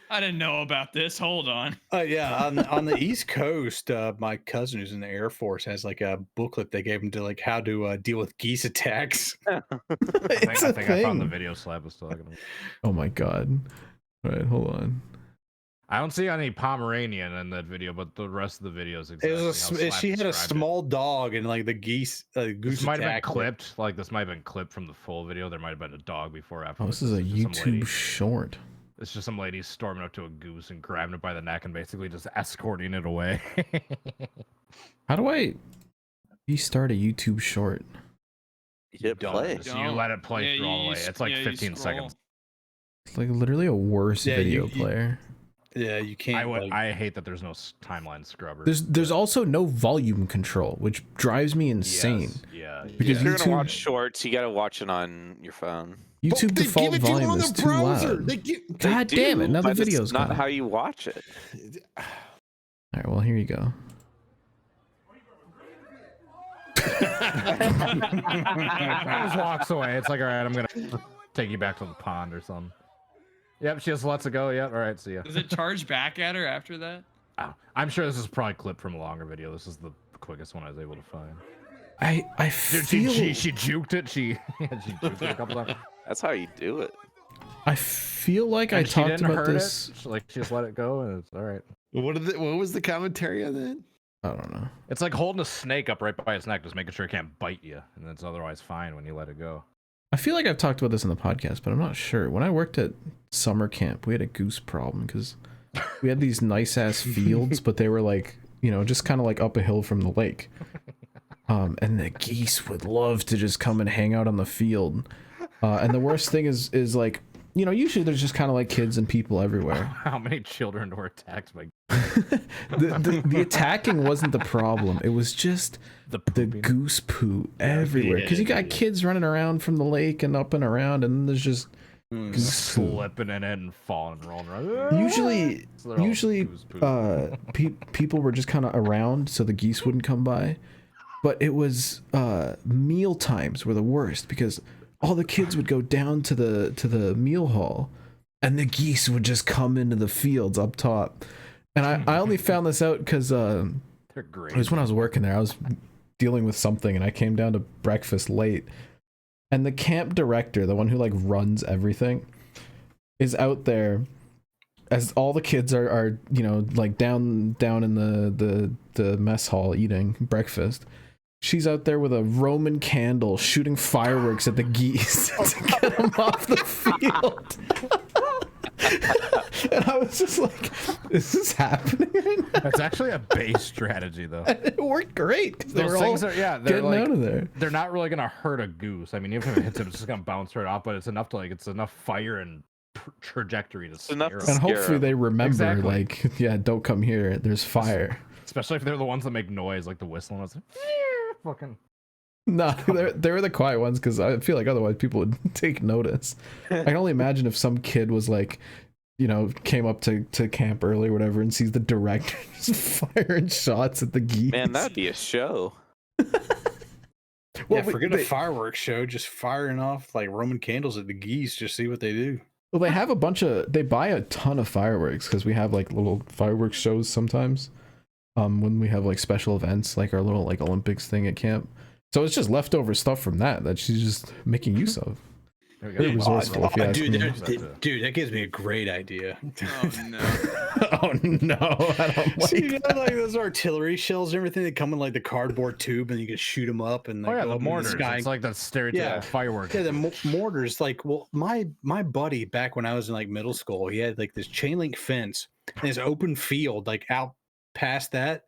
I didn't know about this. Hold on. Yeah, on the East Coast, my cousin who's in the Air Force has like a booklet they gave him to like how to deal with geese attacks. It's I a think I found the thing. video Slab was talking about. Oh my god! All right, hold on. I don't see any Pomeranian in that video, but the rest of the videos exactly. It was how Slab she had a described it. small dog, and like the geese goose This might have been attacked her. clipped. Like this might have been clipped from the full video. There might have been a dog before or after. Oh, this is a YouTube short. It's just some lady storming up to a goose and grabbing it by the neck and basically just escorting it away. How do I restart a YouTube short? You hit Don't. play. So you let it play Yeah, through all the you way. It's like yeah, you 15 scroll. seconds. It's like literally a worse Yeah, video you- player. Yeah, you can't. I hate that there's no timeline scrubber. There's also no volume control, which drives me insane. Yes, yeah. Because If you're YouTube, gonna watch shorts, you gotta watch it on your phone. YouTube They default give it to you volume on is the too browser. loud. They give, God They damn it! do, Now the but it's video's not gone. how you watch it. All right, well here you go. Just walks away. It's like, all right, I'm gonna take you back to the pond or something. Yep, she just lets it go. Yep, all right, see ya. Does it charge back at her after that? Oh, I'm sure this is probably clipped from a longer video. This is the quickest one I was able to find. I Dude, feel she juked it. She juked it a couple times. That's how you do it. I feel like I And she talked didn't about hurt this. it. She just let it go, and it's all right. What was the commentary on that? I don't know. It's like holding a snake up right by its neck, just making sure it can't bite you, and it's otherwise fine when you let it go. I feel like I've talked about this in the podcast, but I'm not sure. When I worked at summer camp, we had a goose problem because we had these nice ass fields, but they were like, you know, just kind of like up a hill from the lake. And the geese would love to just come and hang out on the field. And the worst thing is like, you know, usually there's just kind of like kids and people everywhere. How many children were attacked by the attacking wasn't the problem. It was just the goose poo everywhere. Because you got kids running around from the lake and up and around, and there's just goose poo. Slipping in it and falling and rolling around. Usually, people were just kind of around so the geese wouldn't come by. But it was meal times were the worst because all the kids would go down to the meal hall, and the geese would just come into the fields up top. And I only found this out because they're great. It was when I was working there. I was dealing with something, and I came down to breakfast late. And the camp director, the one who like runs everything, is out there as all the kids are you know, like down in the mess hall eating breakfast. She's out there with a Roman candle shooting fireworks at the geese to get them off the field. And I was just like, is this happening right now? That's actually a base strategy, though. And it worked great because they were all they're getting like, out of there. They're not really gonna hurt a goose. I mean, even if it hits him, it's just gonna bounce right off. But it's enough to like, it's enough fire and trajectory to scare them. And hopefully they remember, Exactly. like, yeah, don't come here. There's fire. Especially if they're the ones that make noise, like the whistling. It's like, fucking. No, they were the quiet ones because I feel like otherwise people would take notice. I can only imagine if some kid was like, you know, came up to camp early or whatever and sees the director just firing shots at the geese. Man, that'd be a show. Well, forget a fireworks show. Just firing off like Roman candles at the geese. Just see what they do. Well, they have they buy a ton of fireworks because we have like little fireworks shows sometimes. When we have like special events, like our little like Olympics thing at camp. So it's just leftover stuff from that she's just making use of. Very resourceful, if you ask me. Dude, that gives me a great idea. Oh no! Oh no! I don't like. So, you know, like those artillery shells and everything that come in like the cardboard tube, and you can shoot them up and like, Oh yeah, go the up into mortars. sky. It's like that stereotypical firework. Yeah, the mortars. Like, well, my buddy back when I was in like middle school, he had like this chain link fence and this open field like out past that,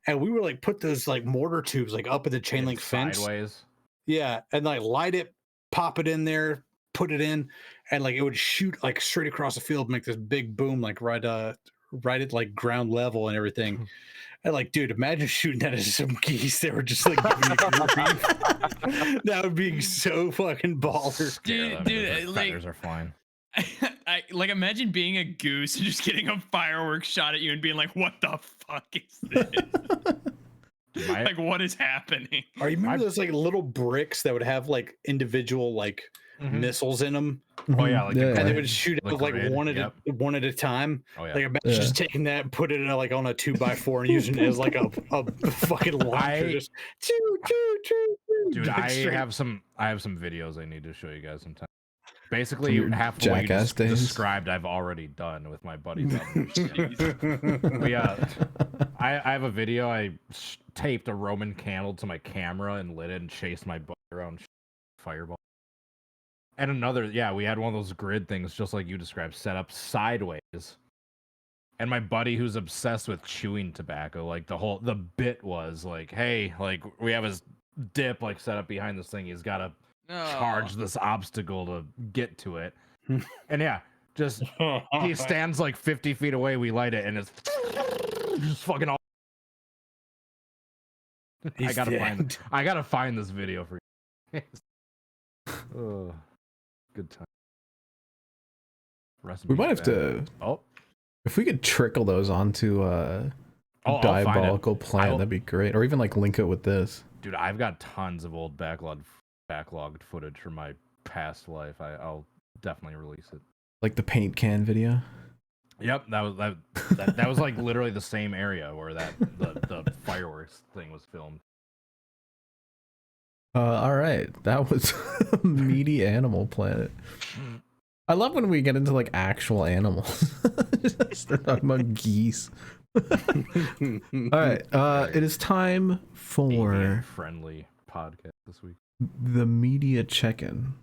and we were like put those like mortar tubes like up in the chain link fence. Sideways. Yeah, and like light it, pop it in there, put it in, and like it would shoot like straight across the field, make this big boom, like right at like ground level and everything. And like, dude, imagine shooting that at some geese. They were just like giving you grief. That would be so fucking baller. Dude, like, feathers are flying. I like imagine being a goose and just getting a fireworks shot at you and being like, "What the fuck is this? Like, what is happening?" Are you remember those like little bricks that would have like individual like missiles in them? Oh yeah, like And they would shoot out like grid, one at a time. Oh yeah. Like imagine just taking that, and put it in like on a 2x4 and using it as like a fucking launcher. Just choo, choo, choo, choo. Dude, Like, I straight- have some videos I need to show you guys sometime. Basically, half of what you Jackass days? described, I've already done with my buddy. But yeah, I have a video. I taped a Roman candle to my camera and lit it and chased my buddy around fireball. And another, we had one of those grid things, just like you described, set up sideways. And my buddy, who's obsessed with chewing tobacco, like the bit was like, hey, like we have his dip like set up behind this thing. He's got to charge this obstacle to get to it. And just he stands like 50 feet away. We light it, and it's just fucking all. I gotta find this video for you. Oh, good time. We might have to. Oh, if we could trickle those onto Diabolical Plan, that'd be great. Or even like link it with this. Dude, I've got tons of old backlogged footage from my past life. I'll definitely release it. Like the paint can video. Yep, that was like literally the same area where the fireworks thing was filmed. All right, that was Meaty Animal Planet. I love when we get into like actual animals. Start talking about geese All right. It is time for friendly podcast this week. the media check-in.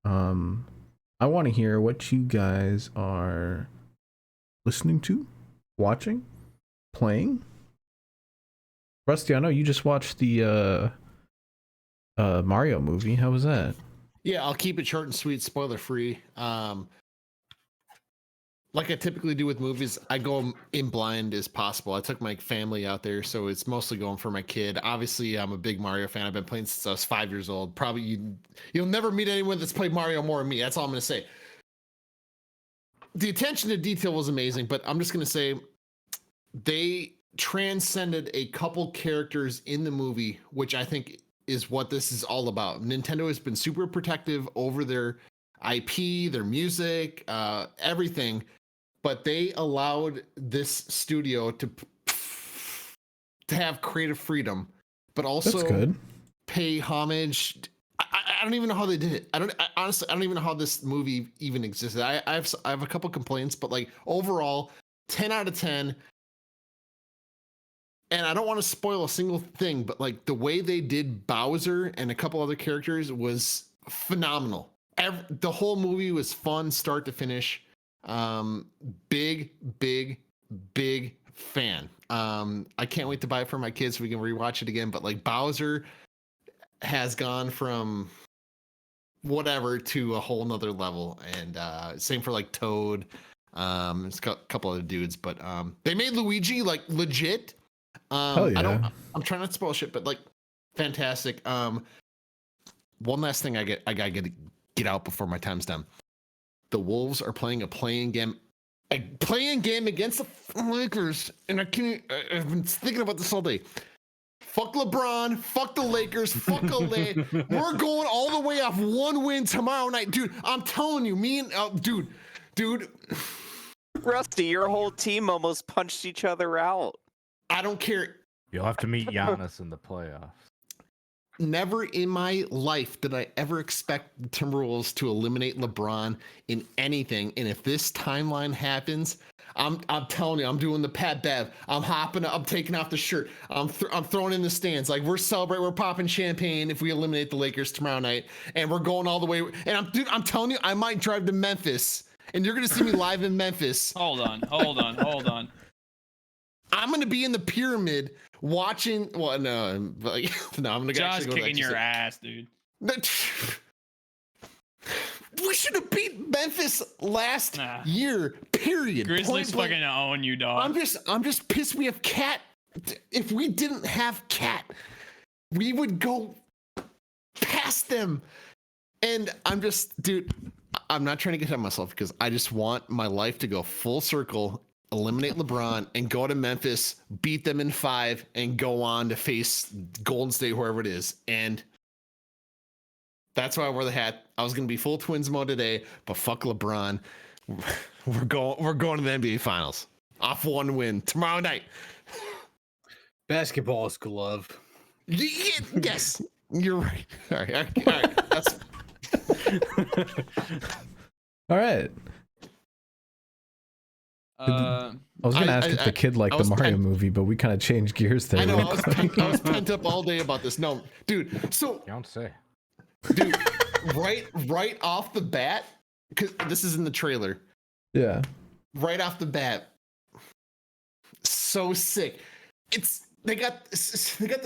I want to hear what you guys are listening to, watching, playing. Rusty, I know you just watched the Mario movie. How was that? Yeah, I'll keep it short and sweet, spoiler free. Like I typically do with movies, I go in blind as possible. I took my family out there, so it's mostly going for my kid. Obviously, I'm a big Mario fan. I've been playing since I was 5 years old. Probably you'll never meet anyone that's played Mario more than me. That's all I'm gonna say. The attention to detail was amazing, but I'm just gonna say they transcended a couple characters in the movie, which I think is what this is all about. Nintendo has been super protective over their IP, their music, everything, but they allowed this studio to have creative freedom, but also pay homage. I don't even know how they did it. Honestly, I don't even know how this movie even existed. I have a couple complaints, but like overall, 10 out of 10. And I don't want to spoil a single thing, but like the way they did Bowser and a couple other characters was phenomenal. The whole movie was fun, start to finish. Big fan. I can't wait to buy it for my kids so we can rewatch it again. But like Bowser has gone from whatever to a whole nother level, and same for like Toad. There's a couple other dudes, but they made Luigi like legit. Hell yeah. I'm trying not to spoil shit, but like fantastic. One last thing I gotta get out before my time's done. The Wolves are playing a playing game against the Lakers, and I've been thinking about this all day. Fuck LeBron, fuck the Lakers, fuck LA. We're going all the way off one win tomorrow night, dude. I'm telling you, me and dude. Rusty, your whole team almost punched each other out. I don't care. You'll have to meet Giannis in the playoffs. Never in my life did I ever expect the Timberwolves to eliminate LeBron in anything. And if this timeline happens, I'm telling you, I'm doing the Pat Bev. I'm hopping up, I'm taking off the shirt. I'm throwing in the stands. Like we're celebrating, we're popping champagne if we eliminate the Lakers tomorrow night. And we're going all the way. And I'm telling you, I might drive to Memphis. And you're going to see me live in Memphis. Hold on. I'm going to be in the pyramid watching. Well, no, like, no, I'm going to Josh kicking your ass, dude. We should have beat Memphis last year. Period. Grizzlies fucking own you, dog. I'm just pissed we have Cat. If we didn't have Cat, we would go past them. And I'm just, dude, I'm not trying to get ahead of myself because I just want my life to go full circle, eliminate LeBron, and go to Memphis, beat them in 5, and go on to face Golden State, whoever it is. And that's why I wore the hat. I was going to be full Twins mode today, but fuck LeBron. We're going to the NBA Finals. Off one win tomorrow night. Basketball's glove. Yes, you're right. All right. That's all right. I was gonna ask if the kid liked the Mario movie, but we kind of changed gears there. I know. I was pent up all day about this. No, dude. So don't say. Dude, right off the bat, because this is in the trailer. Yeah. Right off the bat, so sick. They got the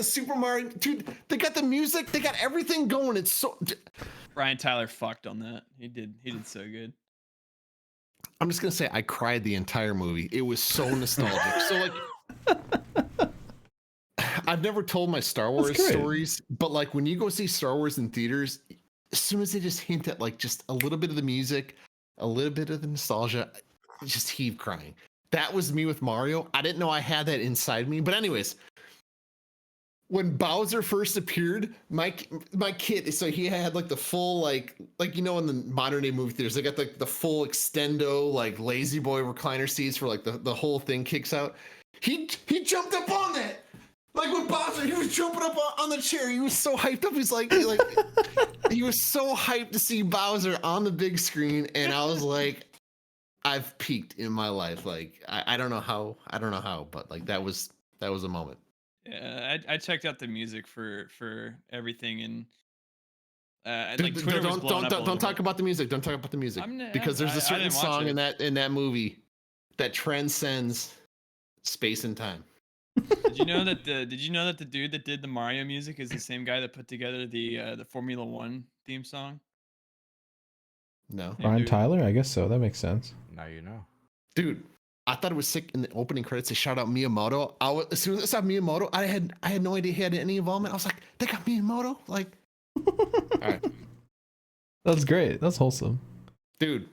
Super Mario, dude. They got the music. They got everything going. It's so. Ryan Tyler fucked on that. He did so good. I'm just gonna say I cried the entire movie. It was so nostalgic. So like, I've never told my Star Wars stories, but like when you go see Star Wars in theaters, as soon as they just hint at like just a little bit of the music, a little bit of the nostalgia, I just heave crying. That was me with Mario. I didn't know I had that inside me. But anyways, when Bowser first appeared, my kid, so he had like the full like you know in the modern day movie theaters, they got like the full extendo like lazy boy recliner seats where like the whole thing kicks out. He jumped up on that. Like when Bowser, he was jumping up on the chair. He was so hyped up. He's like he was so hyped to see Bowser on the big screen, and I was like, I've peaked in my life. Like I don't know how, but like that was a moment. Yeah, I checked out the music for everything, and like Dude, Twitter was blowing up a little don't talk bit. about the music. Don't talk about the music because there's I a certain didn't watch song it. in that movie that transcends space and time. Did you know that the dude that did the Mario music is the same guy that put together the Formula One theme song? No, Same Brian dude. Tyler? I guess so. That makes sense. Now you know. dude, I thought it was sick in the opening credits. They shout out Miyamoto. As soon as I saw Miyamoto, I had no idea he had any involvement. I was like, they got Miyamoto. Like, all right, That's great. That's wholesome. dude,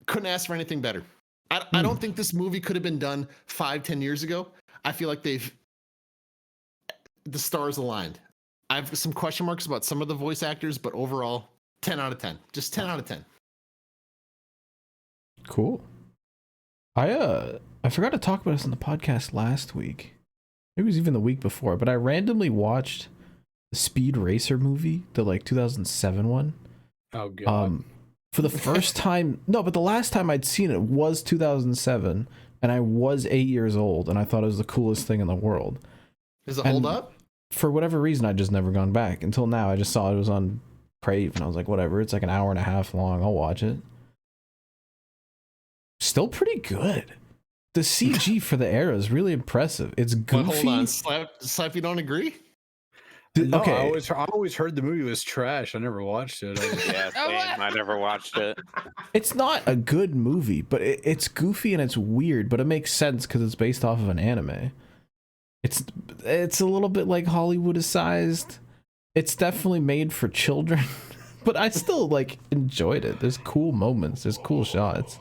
couldn't ask for anything better. I don't think this movie could have been done 5-10 years ago. I feel like the stars aligned. I have some question marks about some of the voice actors, but overall, 10 out of 10. Just 10 out of 10. Cool. I forgot to talk about this in the podcast last week. Maybe it was even the week before, but I randomly watched the Speed Racer movie, the like 2007 one. Oh god. For the first time, no, but the last time I'd seen it was 2007, and I was 8 years old, and I thought it was the coolest thing in the world. Does it hold up? For whatever reason, I just never gone back until now. I just saw it was on Crave, and I was like, whatever. It's like an hour and a half long. I'll watch it. Still pretty good. The CG for the era is really impressive. It's goofy. But hold on, Slap, you don't agree? No, Okay. I always heard the movie was trash. I never watched it. Yeah, same. I never watched it. It's not a good movie, but it's goofy and it's weird, but it makes sense because it's based off of an anime. It's a little bit like Hollywoodicized. It's definitely made for children, but I still like enjoyed it. There's cool moments. There's cool shots.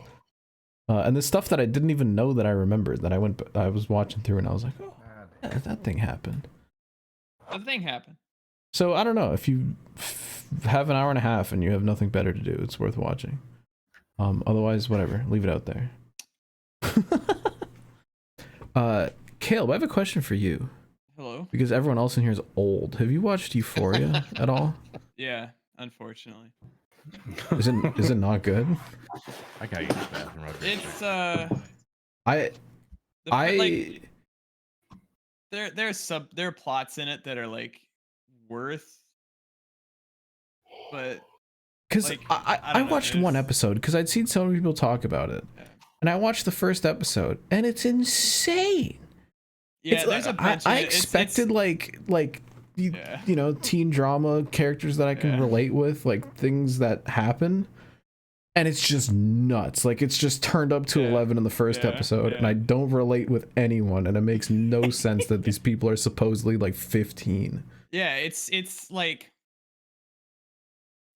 And the stuff that I didn't even know that I remembered that I was watching through and I was like, oh, yeah, that thing happened. The thing happened. So I don't know if you have an hour and a half and you have nothing better to do, it's worth watching. Otherwise, whatever, leave it out there. Caleb, I have a question for you. Hello. Because everyone else in here is old. Have you watched Euphoria at all? Yeah, unfortunately. Is it not good? I gotta use the bathroom. It's I there are plots in it that are like worth, but because like, I don't know, watched one episode because I'd seen so many people talk about it, and I watched the first episode and it's insane. Yeah, there's a bunch. I expected you know, teen drama characters that I can relate with, like things that happen, and it's just nuts. Like it's just turned up to 11 in the first episode, and I don't relate with anyone, and it makes no sense that these people are supposedly like 15. Yeah, it's like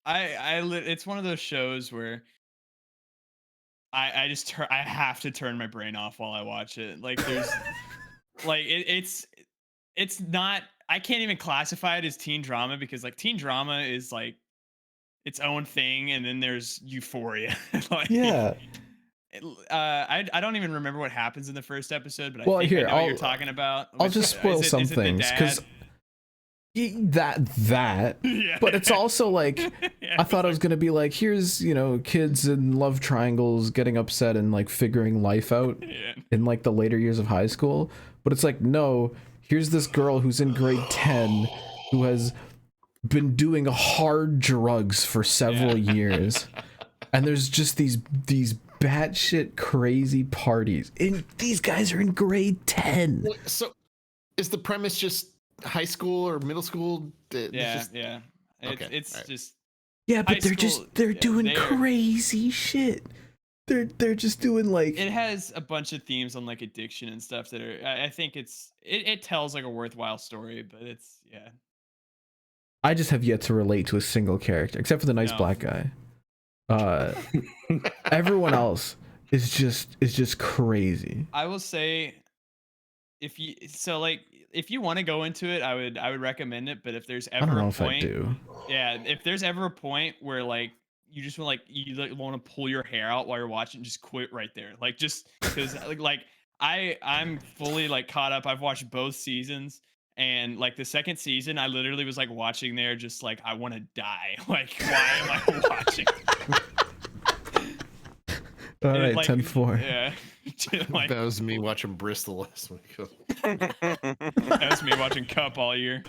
it's one of those shows where I have to turn my brain off while I watch it. Like there's like it's not, I can't even classify it as teen drama because like teen drama is like its own thing, and then there's Euphoria. Like, yeah. I don't even remember what happens in the first episode, but Well, I think here, I know what you're talking about. I'll just spoil some things because that Yeah. but it's also like Yeah, I thought it was gonna be like, here's, you know, kids in love triangles getting upset and like figuring life out in like the later years of high school, but it's like, no, here's this girl who's in grade 10 who has been doing hard drugs for several years, and there's just these batshit crazy parties, and these guys are in grade 10. So is the premise just high school or middle school? Yeah. Okay, It's right. just Yeah, but high school, they're doing they're- crazy shit. They're just doing like, it has a bunch of themes on like addiction and stuff that are, I think it tells like a worthwhile story, but it's I just have yet to relate to a single character except for the nice No. black guy. Everyone else is just crazy. I will say, if you want to go into it, I would recommend it. But if there's I don't ever know a if I point, do. if there's ever a point where like you just want to pull your hair out while you're watching, just quit right there. Like just because like I'm fully like caught up. I've watched both seasons, and like the second season, I literally was like watching there, just like I want to die. Like why am I watching? All And, right, like, 10-4. Yeah. Like, That was me watching Bristol last week. that was me watching Cup all year.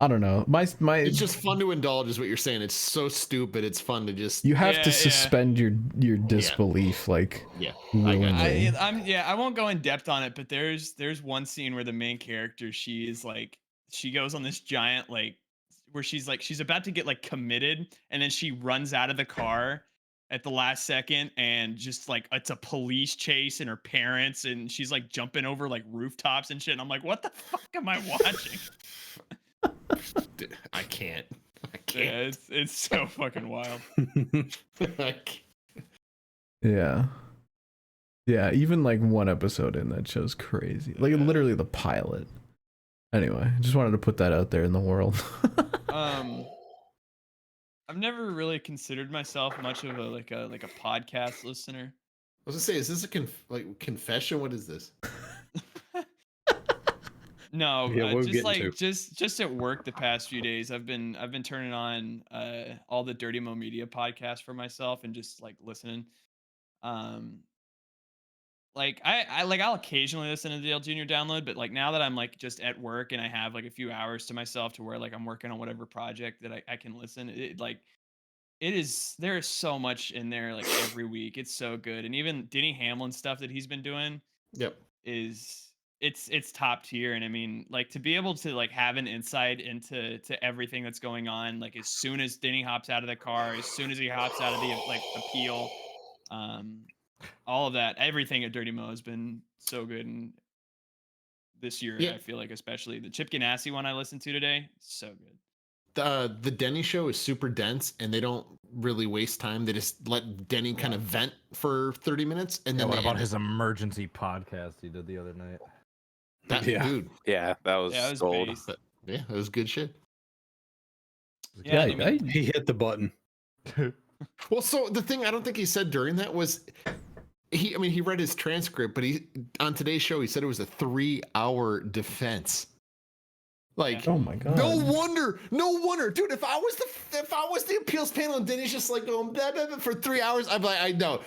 I don't know. My It's just fun to indulge, is what you're saying. It's so stupid. It's fun to just. you have Yeah, to yeah. suspend your disbelief, like Yeah. willingly. I won't go in depth on it, but there's one scene where the main character, she goes on this giant, like, where she's about to get like committed, and then she runs out of the car at the last second, and just like it's a police chase and her parents, and she's like jumping over like rooftops and shit. And I'm like, what the fuck am I watching? I can't. Yeah, it's so fucking wild. Yeah. Yeah, even like one episode in that show's crazy. Like literally the pilot. Anyway, just wanted to put that out there in the world. I've never really considered myself much of a podcast listener. I was gonna say, is this a confession? What is this? Yeah, No, we'll just get like into. just at work the past few days, I've been turning on all the Dirty Mo Media podcasts for myself and just like listening. Like I'll occasionally listen to the Dale Jr. download, but like now that I'm like just at work and I have like a few hours to myself to where like I'm working on whatever project that I can listen, there is so much in there like every week. It's so good. And even Denny Hamlin stuff that he's been doing Yep. it's top tier. And I mean, like, to be able to like have an insight into everything that's going on, like as soon as Denny hops out of the car, as soon as he hops out of the like appeal, all of that, everything at Dirty Mo has been so good. And this year, Yeah. I feel like especially the Chip Ganassi one I listened to today, so good. The Denny show is super dense, and they don't really waste time. They just let Denny kind of vent for 30 minutes, and then What they about end his it. emergency podcast he did the other night? Dude? Yeah, that was gold. based. Yeah, it was good shit. Yeah, Yeah, I mean, He hit the button. Well, so the thing I don't think he said during that was he read his transcript, but he on today's show he said it was a 3-hour defense. Like, Oh my god. no wonder, dude. If I was the appeals panel and Denny's just like going blah, blah, blah, for 3 hours, I'd be like, I know,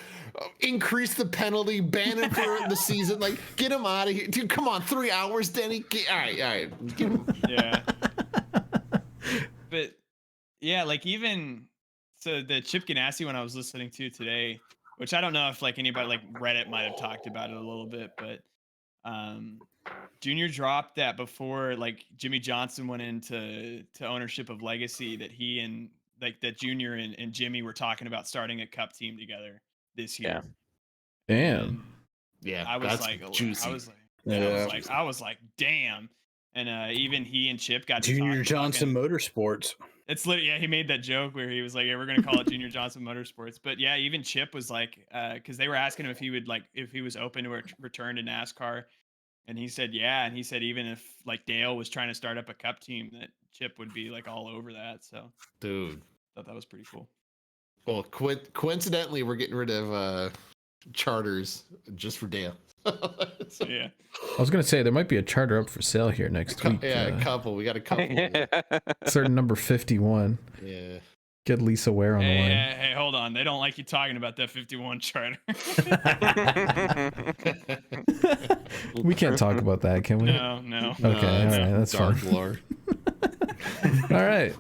increase the penalty, ban him for the season, like get him out of here, dude. Come on, 3 hours, Denny. All right, get him. yeah. But yeah, like even so the Chip Ganassi one I was listening to today, which I don't know if like anybody like Reddit might have talked about it a little bit, but Junior dropped that before like Jimmy Johnson went into ownership of Legacy, that he and like that Junior and Jimmy were talking about starting a cup team together this year. Damn. Yeah, I was that's like, juicy. I was like, damn. And even he and Chip got to Junior talk Johnson fucking- Motorsports. It's literally, yeah, he made that joke where he was like, yeah, we're gonna call it Junior Johnson Motorsports. But yeah, even Chip was like, because they were asking him if he was open to a return to NASCAR, and he said yeah, and he said even if like Dale was trying to start up a cup team, that Chip would be like all over that. So Dude. thought that was pretty cool. Well, coincidentally, we're getting rid of charters just for Dale. So yeah, I was gonna say there might be a charter up for sale here next week. Yeah, a couple. We got a couple. Certain number 51. Yeah. Get Lisa Ware on the line. hey, hold on, they don't like you talking about that 51 charter. We can't talk about that, can we? No. Okay, all right, that's dark fine. lore. All right.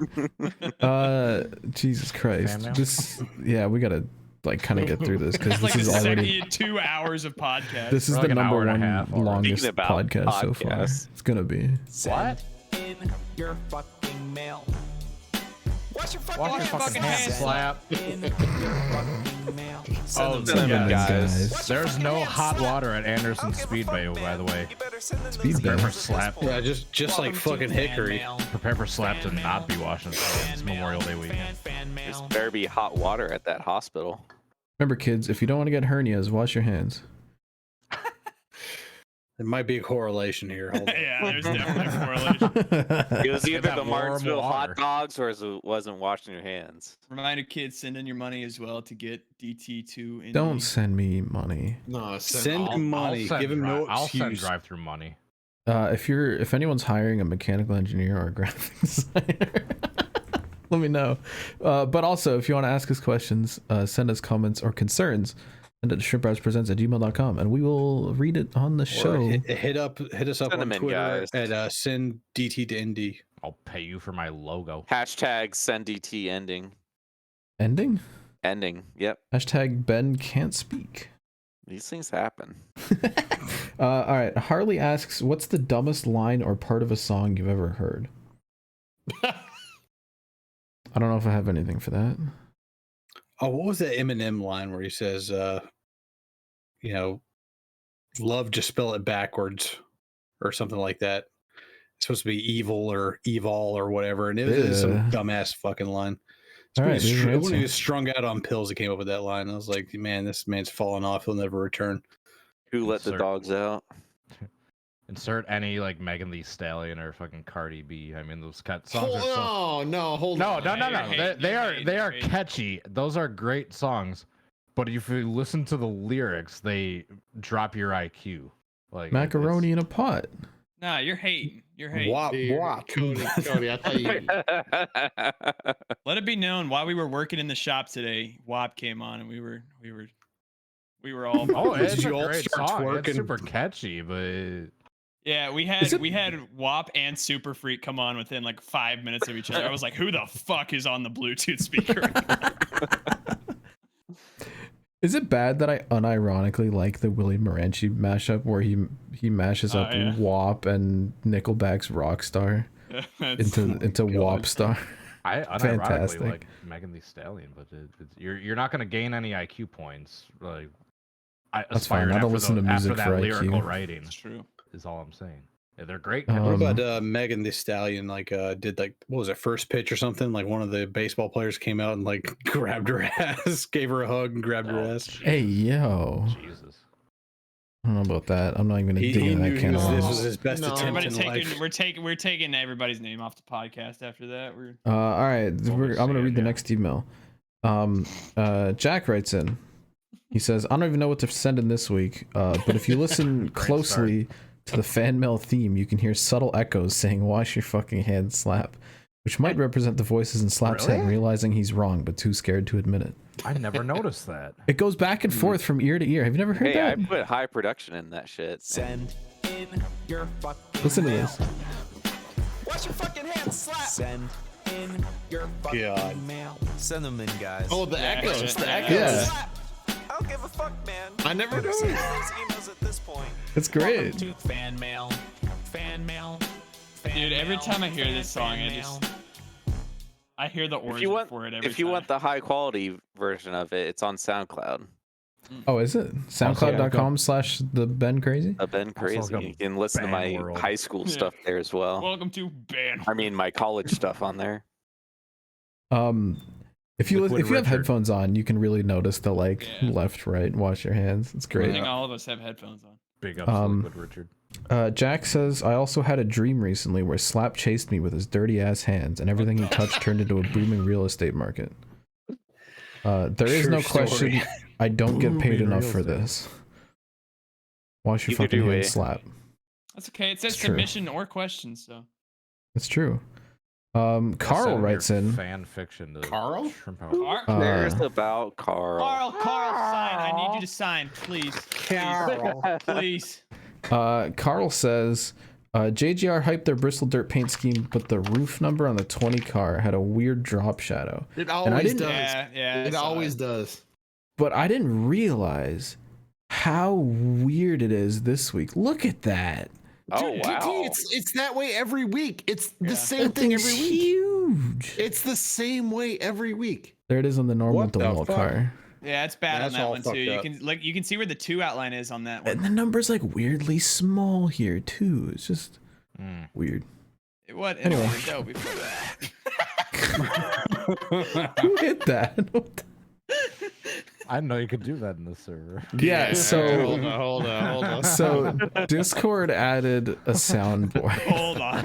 Jesus Christ. Fan mail? We gotta like kind of get through this because It's this like is the already. second 2 hours of podcast. This is We're the like an number hour and a one half already. longest Speaking about podcast so far. podcasts. It's gonna be. Send in your fucking mail. Wash your fucking hands. Slap. In your fucking mail. Oh, Send them in, guys. guys. There's no hot water at Anderson Speedway, by the way. You better send them Speed these bag. Prepare for slap. Yeah, just like fucking Hickory. Prepare for slap to not be washing his hands Memorial Day weekend. There's better be hot water at that hospital. Remember, kids, if you don't want to get hernias, wash your hands. There might be a correlation here. Hold on. Yeah, there's definitely a correlation. It was either that the warm Martinsville water. hot dogs or it wasn't washing your hands. Reminder, kids, send in your money as well to get DT2. Don't send me money. No, Send him money. Give him no I'll send excuse. drive-through money. If anyone's hiring a mechanical engineer or a graphic designer, Let me know. But also, if you want to ask us questions, send us comments or concerns, send it to ShrimpHoursPresents@gmail.com, and we will read it on the show. Hit us up Send on 'em in, Twitter guys. at send DT to Indy. I'll pay you for my logo. Hashtag SendDT ending. Ending? Ending. Yep. Hashtag Ben can't speak. These things happen. All right. Harley asks, what's the dumbest line or part of a song you've ever heard? I don't know if I have anything for that. Oh, what was that Eminem line where he says, you know, love, just spell it backwards or something like that? It's supposed to be evil or evil or whatever. And it was some dumbass fucking line. All right, When he was strung out on pills, he came up with that line. I was like, man, this man's falling off. He'll never return. Who let the dogs out? Insert any like Megan Thee Stallion or fucking Cardi B. I mean, those songs are so... hold No. on. They are catchy. Those are great songs. But if you listen to the lyrics, they drop your IQ. Like Macaroni in a pot. Nah, you're hating. You're hating. Wop. Cody, I thought you. Let it be known, while we were working in the shop today, WAP came on, and we were all. Oh, it's Did a you all great start song. twerking? It's super catchy, but Yeah, we had WAP and Super Freak come on within like 5 minutes of each other. I was like, who the fuck is on the Bluetooth speaker? Is it bad that I unironically like the Willie Moranchi mashup where he mashes up WAP and Nickelback's Rockstar into WAP Star? I unironically like Megan Thee Stallion, but you're not going to gain any IQ points. Like, that's fine. I don't listen to music after for that IQ. lyrical writing. That's true. Is all I'm saying. Yeah, they're great. What about Megan Thee Stallion? Like, did like, what was it, first pitch or something? Like one of the baseball players came out and like grabbed her ass, gave her a hug, and grabbed her ass. Hey yo, Jesus. I don't know about that. I'm not even gonna dig in that can of This worms. was his best attempt in life. We're taking everybody's name off the podcast after that. All right, I'm gonna read the next email. Jack writes in. He says, I don't even know what to send in this week, but if you listen closely to the fan mail theme, you can hear subtle echoes saying, wash your fucking hands, Slap, which might represent the voices in Slap's head, realizing he's wrong, but too scared to admit it. I never noticed that. It goes back and forth from ear to ear. Have you never heard that? I put high production in that shit. Send in your fucking Listen to mail. this. Wash your fucking hands, Slap. Send in your fucking mail. Send them in, guys. Oh, the echoes. The echoes. Yeah. Slap. I don't give a fuck, man. I never knew. Send those emails at this point. It's great. Welcome to fan mail. Fan mail. Dude, every time I hear this song, I hear the origin for it every time. If you want the high quality version of it, it's on SoundCloud. Oh, is it? SoundCloud.com/the Ben Crazy? Ben Crazy. You can listen to my high school stuff there as well. Welcome to Ben. I mean, my college stuff on there. If you have headphones on, you can really notice the left, right, wash your hands. It's great. I think all of us have headphones on. Big ups to Liquid Richard. Jack says, I also had a dream recently where Slap chased me with his dirty ass hands and everything he touched turned into a booming real estate market. There is no question I don't get paid enough for this. Wash your fucking hands, Slap. That's okay. It says submission or questions, so. It's true. Carl writes in. Fan fiction. Carl? There's about Carl. Carl, sign. I need you to sign, please. Carl. Please. Carl says, JGR hyped their Bristol dirt paint scheme, but the roof number on the 20 car had a weird drop shadow. It always does. Yeah, it always does. But I didn't realize how weird it is this week. Look at that. Oh, wow. It's that way every week. It's the same thing every week. Huge. It's the same way every week. There it is on the normal Dewalt car. Yeah, it's bad on That's that all one too. fucked You can see where the 2 outline is on that one. And the number's like weirdly small here too. It's just weird. What? Anyway. Before that. Who hit that? I didn't know you could do that in the server. Yeah, so hold on. So Discord added a soundboard. Hold on.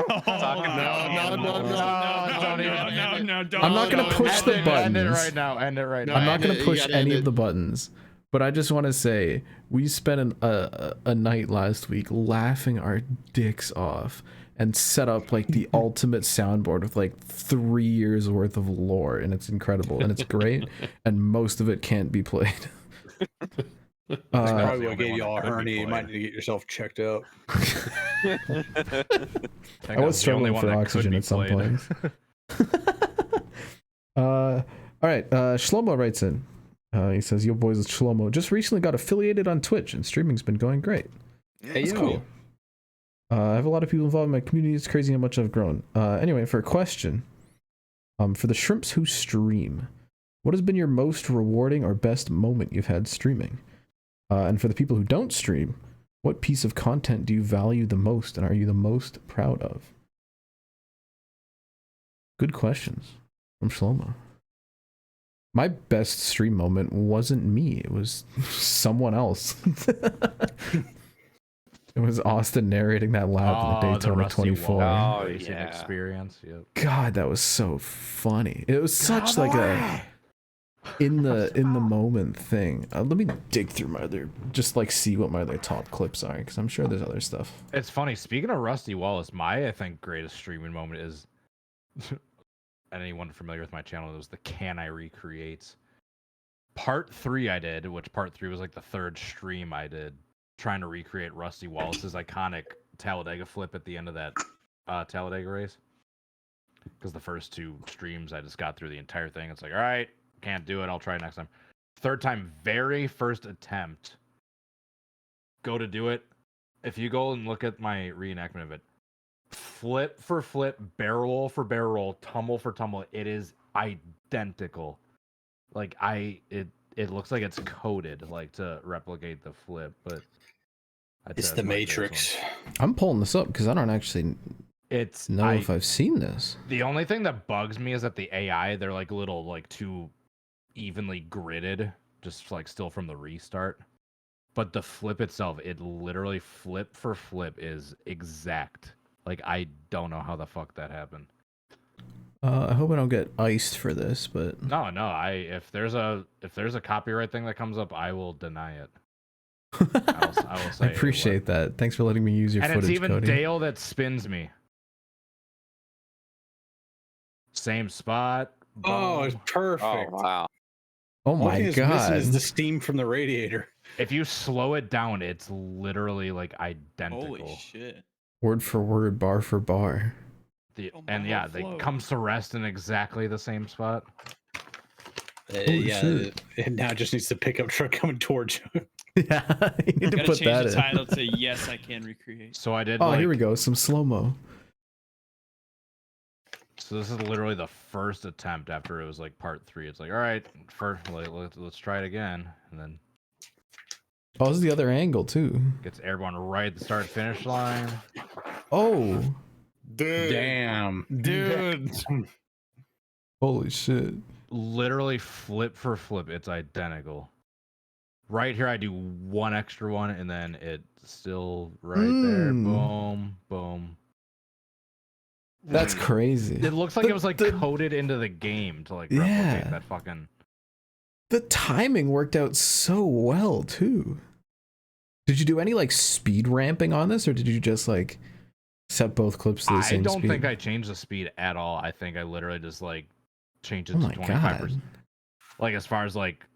No, I'm not gonna push the buttons. End it right now. I'm not gonna push any of the buttons. But I just want to say, we spent a night last week laughing our dicks off and set up like the ultimate soundboard with like 3 years worth of lore, and it's incredible and it's great, and most of it can't be played. That's probably the what gave only you all one a that could be hernia. You might played. need to get yourself checked out. I was struggling for oxygen at some points. All right, Shlomo writes in. He says, "Yo, boys, it's Shlomo. Just recently got affiliated on Twitch, and streaming's been going great. Hey, That's cool. I have a lot of people involved in my community. It's crazy how much I've grown. Anyway, for a question, for the Shrimps who stream, what has been your most rewarding or best moment you've had streaming? And for the people who don't stream, what piece of content do you value the most and are you the most proud of?" Good questions from Shlomo. My best stream moment wasn't me. It was someone else. It was Austin narrating that lap in the Daytona 24. Oh, racing yeah. experience. Yep. God, that was so funny. It was such like a in the moment thing. Let me dig through my other, just like see what my other top clips are, because I'm sure there's other stuff. It's funny. Speaking of Rusty Wallace, my I think greatest streaming moment is anyone familiar with my channel knows the Can I Recreate part 3 I did, which part 3 was like the third stream I did, trying to recreate Rusty Wallace's iconic Talladega flip at the end of that Talladega race. Because the first 2 streams I just got through the entire thing. It's like, all right, can't do it. I'll try next time. Third time, very first attempt. Go to do it. If you go and look at my reenactment of it, flip for flip, barrel roll for barrel roll, tumble for tumble, it is identical. Like it looks like it's coded like to replicate the flip, but It's the Matrix. I'm pulling this up because I don't actually know if I've seen this. The only thing that bugs me is that the AI, they're like little like too evenly gridded, just like still from the restart. But the flip itself, it literally flip for flip is exact. Like I don't know how the fuck that happened. I hope I don't get iced for this, but No, if there's a copyright thing that comes up, I will deny it. I will say I appreciate that. Thanks for letting me use your and footage, it's even Cody. Dale that spins me. Same spot. Oh, it's perfect. Oh, wow. Oh Only my thing that's missing god. is the steam from the radiator. If you slow it down, it's literally like identical. Holy shit. Word for word, bar for bar. Oh, And my yeah, whole they flow. comes to rest in exactly the same spot. Yeah, shit. it now just needs the pickup truck coming towards you. Yeah, you need to Gotta put change that the in. title to "Yes, I Can Recreate." So I did. Oh, like, here we go. Some slow-mo. So this is literally the first attempt after it was like part 3. It's like, all right, first let's try it again, and then Oh, this is the other angle too. gets airborne right at the start finish line. Oh, Dude. Damn. Dude. holy shit. Literally flip for flip, it's identical. Right here, I do one extra one, and then it's still right there. Boom, boom. That's crazy. It looks like it was like coded into the game to like replicate Yeah. that fucking. The timing worked out so well too. Did you do any like speed ramping on this, or did you just like set both clips to the I same don't speed? think I changed the speed at all. I think I literally just like changed it Oh to my 25%. god. Like as far as like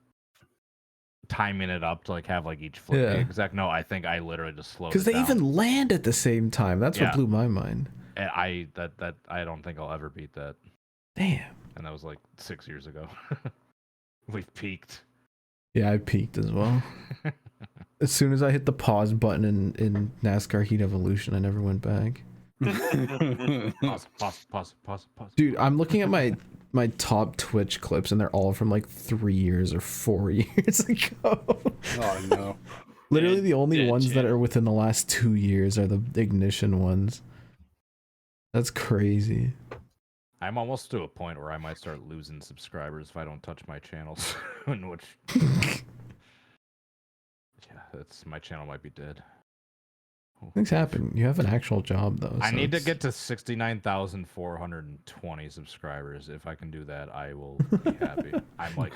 timing it up to like have like each flip be Yeah. exact. No, I think I literally just slowed it Because they down. even land at the same time. That's what Yeah. blew my mind. And I don't think I'll ever beat that. Damn. And that was like 6 years ago. We've peaked. Yeah, I peaked as well. As soon as I hit the pause button in NASCAR Heat Evolution, I never went back. Pause. Dude, I'm looking at my top Twitch clips, and they're all from like 3 years or 4 years ago. Oh no. Literally, the only Dead ones that channel. are within the last 2 years are the Ignition ones. That's crazy. I'm almost to a point where I might start losing subscribers if I don't touch my channel soon, which yeah, my channel might be dead. Things happen. You have an actual job though. I so need to it's- get to 69,420 subscribers. If I can do that, I will be happy. I'm like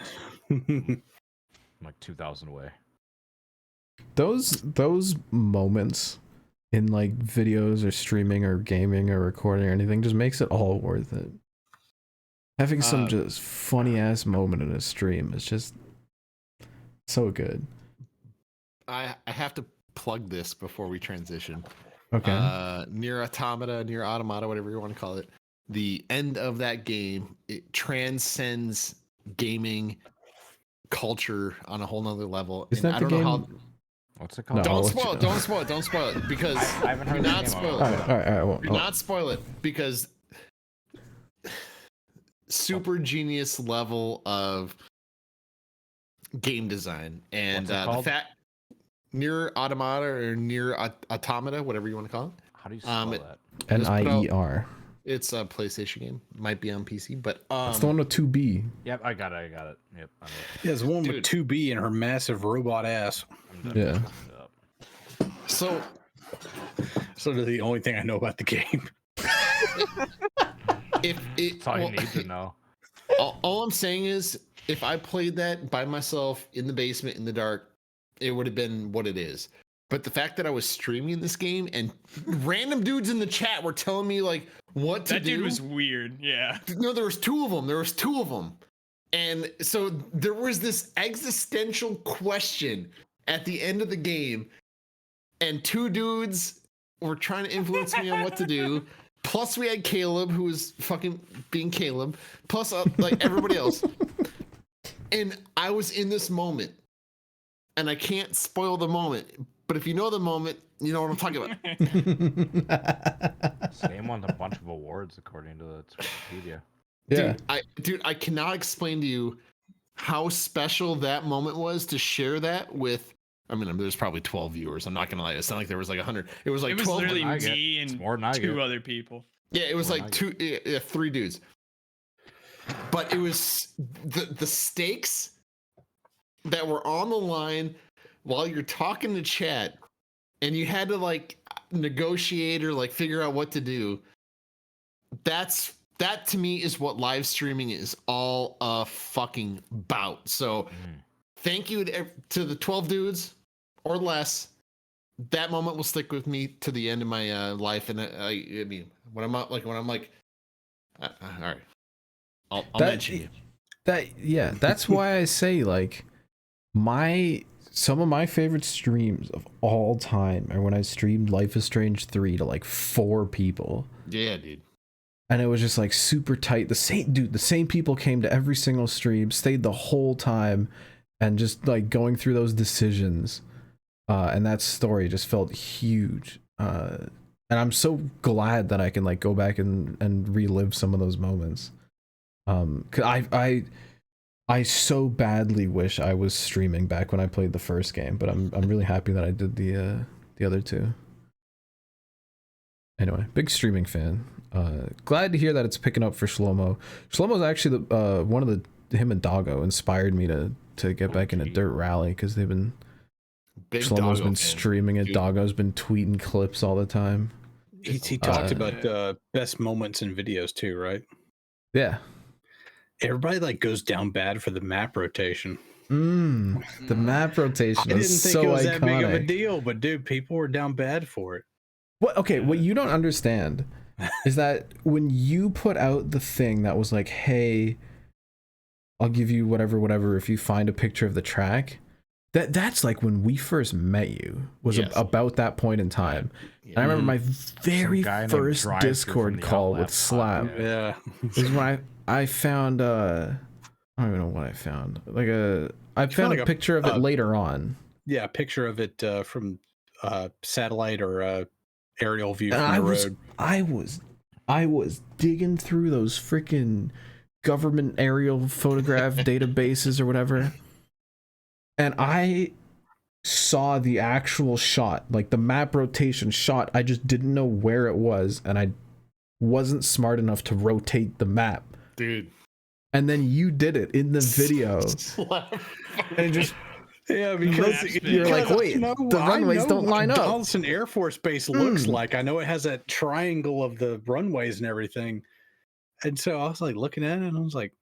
like 2,000 away. Those moments in like videos or streaming or gaming or recording or anything just makes it all worth it. Having some just funny ass moment in a stream is just so good. I have to plug this before we transition. Okay. Near Automata, whatever you want to call it. The end of that game, it transcends gaming culture on a whole nother level. Is that I the don't know game? how. What's it called? No, Don't spoil it because I haven't heard do the not name spoil of it. it. All right, I won't. Do not spoil it because super genius level of game design and What's it the called? fact near Automata or near Automata, whatever you want to call it. How do you spell it- that? NIER. It's a PlayStation game. Might be on PC, but It's the one with 2B. Yep, I got it. Yep. I know. Yeah, there's one Dude. with 2B and her massive robot ass. I'm definitely Yeah. looking it up. so So that's the only thing I know about the game. if it That's all you need to know. all I'm saying is if I played that by myself in the basement in the dark, it would have been what it is. But the fact that I was streaming this game and random dudes in the chat were telling me like what to That do. dude was weird. Yeah. No, there was two of them. And so there was this existential question at the end of the game, and two dudes were trying to influence me on what to do. Plus, we had Caleb, who was fucking being Caleb. Plus, like everybody else. And I was in this moment, and I can't spoil the moment. But if you know the moment, you know what I'm talking about. This game won a bunch of awards according to the Wikipedia. Yeah. Dude, I cannot explain to you how special that moment was to share that with. I mean, there's probably 12 viewers. I'm not gonna lie. It's not like there was like 100. It was like It was 12. literally I get. me It's and more than I two get. other people. Yeah, it was More like than I three dudes. But it was the stakes that were on the line while you're talking to chat, and you had to like negotiate or like figure out what to do. That to me is what live streaming is all fucking about. So thank you to the 12 dudes or less. That moment will stick with me to the end of my life. And I mean, when I'm like, all right, I'll mention you. That's why I say like some of my favorite streams of all time are when I streamed Life is Strange 3 to like 4 people. Yeah, dude. And it was just like super tight. The same people came to every single stream, stayed the whole time, and just like going through those decisions. And that story just felt huge. And I'm so glad that I can like go back and relive some of those moments. 'Cause I so badly wish I was streaming back when I played the first game, but I'm really happy that I did the other two. Anyway, big streaming fan. Glad to hear that it's picking up for Shlomo. Shlomo's actually the one of him and Doggo inspired me to get back into Dirt Rally because they've been Big Shlomo's Doggo been fan. streaming it. Dude. Doggo's been tweeting clips all the time. He talked about best moments in videos too, right? Yeah. Everybody like goes down bad for the map rotation. The map rotation I didn't is think so it was that big of a iconic. deal, but dude, people were down bad for it. What you don't understand is that when you put out the thing that was like, hey, I'll give you whatever if you find a picture of the track, that's like when we first met you was Yes. about that point in time. And I remember my very guy named first DriveThrough from Discord the call Outlap with Slap. podcast. Yeah. Is when I found I don't even know what I found. I found like a a- picture of it later on. Yeah, a picture of it from satellite or aerial view And from the road. I was digging through those freaking government aerial photograph databases or whatever, and I saw the actual shot, like the map rotation shot. I just didn't know where it was, and I wasn't smart enough to rotate the map. Dude. And then you did it in the video, and it just Yeah, because you're like, wait, the runways don't line up. Donaldson Air Force Base looks like. I know it has that triangle of the runways and everything. And so I was like looking at it and I was like,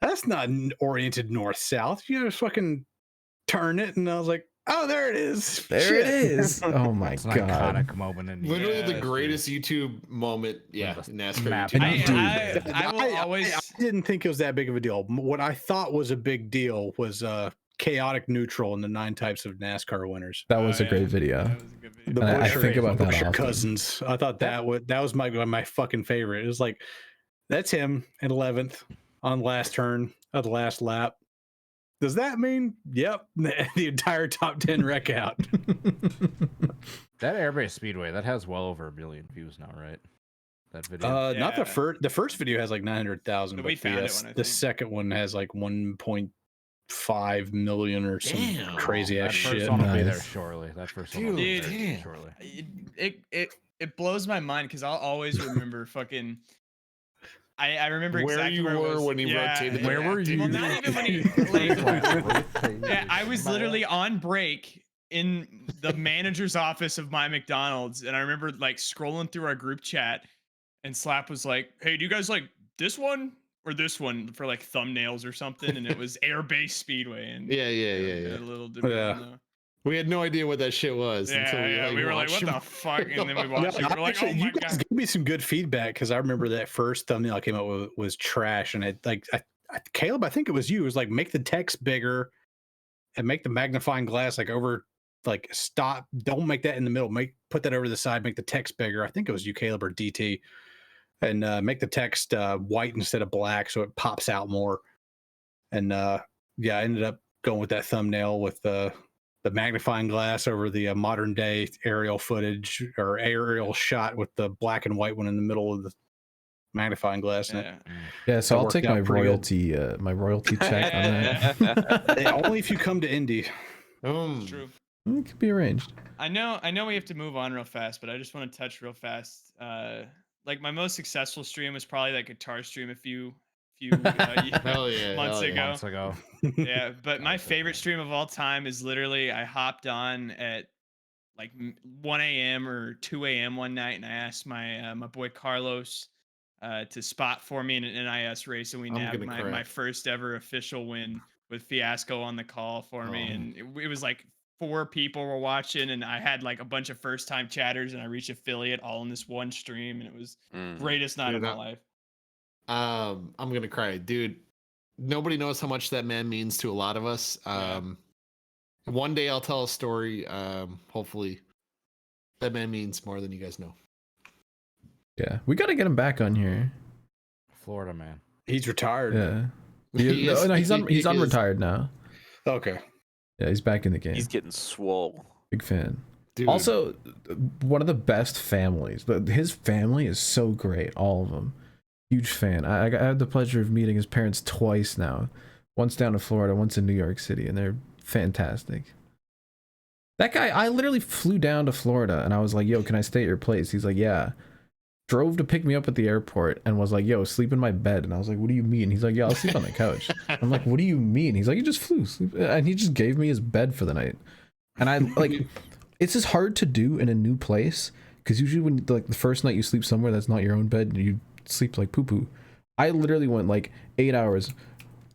that's not oriented north-south. You just fucking turn it. And I was like, oh, there it is. There Shit. it is. Oh my It's an god. iconic moment in Literally the Yeah. greatest YouTube moment. Yeah, the NASCAR map. YouTube. I will always. I didn't think it was that big of a deal. What I thought was a big deal was chaotic neutral in the 9 types of NASCAR winners. That was Oh, a great yeah. video. That was a good video. The And I Busher- think about that Busher often. Cousins. I thought that was my fucking favorite. It was like, that's him at 11th on last turn of the last lap. Does that mean? Yep, the entire top 10 wreck out. That Airbase Speedway, that has well over 1 million views now, right? That video. Not the Yeah. first. The first video has like 900,000, We but found it one, I the think. second one has like 1.5 million or some Damn. crazy ass That first shit. one will be there Nice. shortly. That first one will be Dude, there damn. shortly. It blows my mind because I'll always remember fucking. I remember Where exactly you where it were was. when he rotated the Where were rack, you? Well, dude. not even when he. Like, yeah, I was literally on break in the manager's office of my McDonald's, and I remember like scrolling through our group chat, and Slap was like, "Hey, do you guys like this one or this one for like thumbnails or something?" And it was Airbase Speedway, and Yeah. a little different. Yeah. We had no idea what that shit was until We were like, watched "What him. the fuck?" And then we No, watched it. We're like, actually, "Oh my you guys god!" gave me some good feedback because I remember that first thumbnail I came up with was trash, and Caleb, I think it was you. It was like, make the text bigger and make the magnifying glass like over, like, stop. Don't make that in the middle. Put that over the side. Make the text bigger. I think it was you, Caleb, or DT, and make the text white instead of black so it pops out more. And yeah, I ended up going with that thumbnail with the magnifying glass over the modern day aerial footage or aerial shot with the black and white one in the middle of the magnifying glass. And Yeah. Yeah, so That I'll worked take out my pretty good. royalty check on that. only if you come to Indy. It's true. It could be arranged. I know we have to move on real fast, but I just want to touch real fast. Like my most successful stream was probably that guitar stream a few Hell yeah, months hell yeah. ago. Months ago. Yeah, but my favorite stream of all time is literally I hopped on at like 1 a.m. or 2 a.m. one night, and I asked my my boy Carlos to spot for me in an NIS race, and we I'm nabbed gonna my cry. first ever official win with Fiasco on the call for me, and it was like 4 people were watching, and I had like a bunch of first time chatters, and I reached affiliate all in this one stream, and it was greatest night of my life. I'm gonna cry, dude. Nobody knows how much that man means to a lot of us. One day I'll tell a story. Hopefully, that man means more than you guys know. Yeah, we got to get him back on here. Florida man. He's retired. Yeah. He is- No, he's he is. unretired now. Okay. Yeah, he's back in the game. He's getting swole. Big fan. Dude. Also, one of the best families. His family is so great. All of them. Huge fan. I had the pleasure of meeting his parents twice now. Once down in Florida, once in New York City, and they're fantastic. That guy, I literally flew down to Florida, and I was like, yo, can I stay at your place? He's like, yeah. Drove to pick me up at the airport and was like, yo, sleep in my bed. And I was like, what do you mean? He's like, yeah, I'll sleep on the couch. I'm like, what do you mean? He's like, you just flew. Sleep. And he just gave me his bed for the night. And I like, it's just hard to do in a new place, because usually when like the first night you sleep somewhere that's not your own bed, you sleep like poo-poo. I literally went like 8 hours,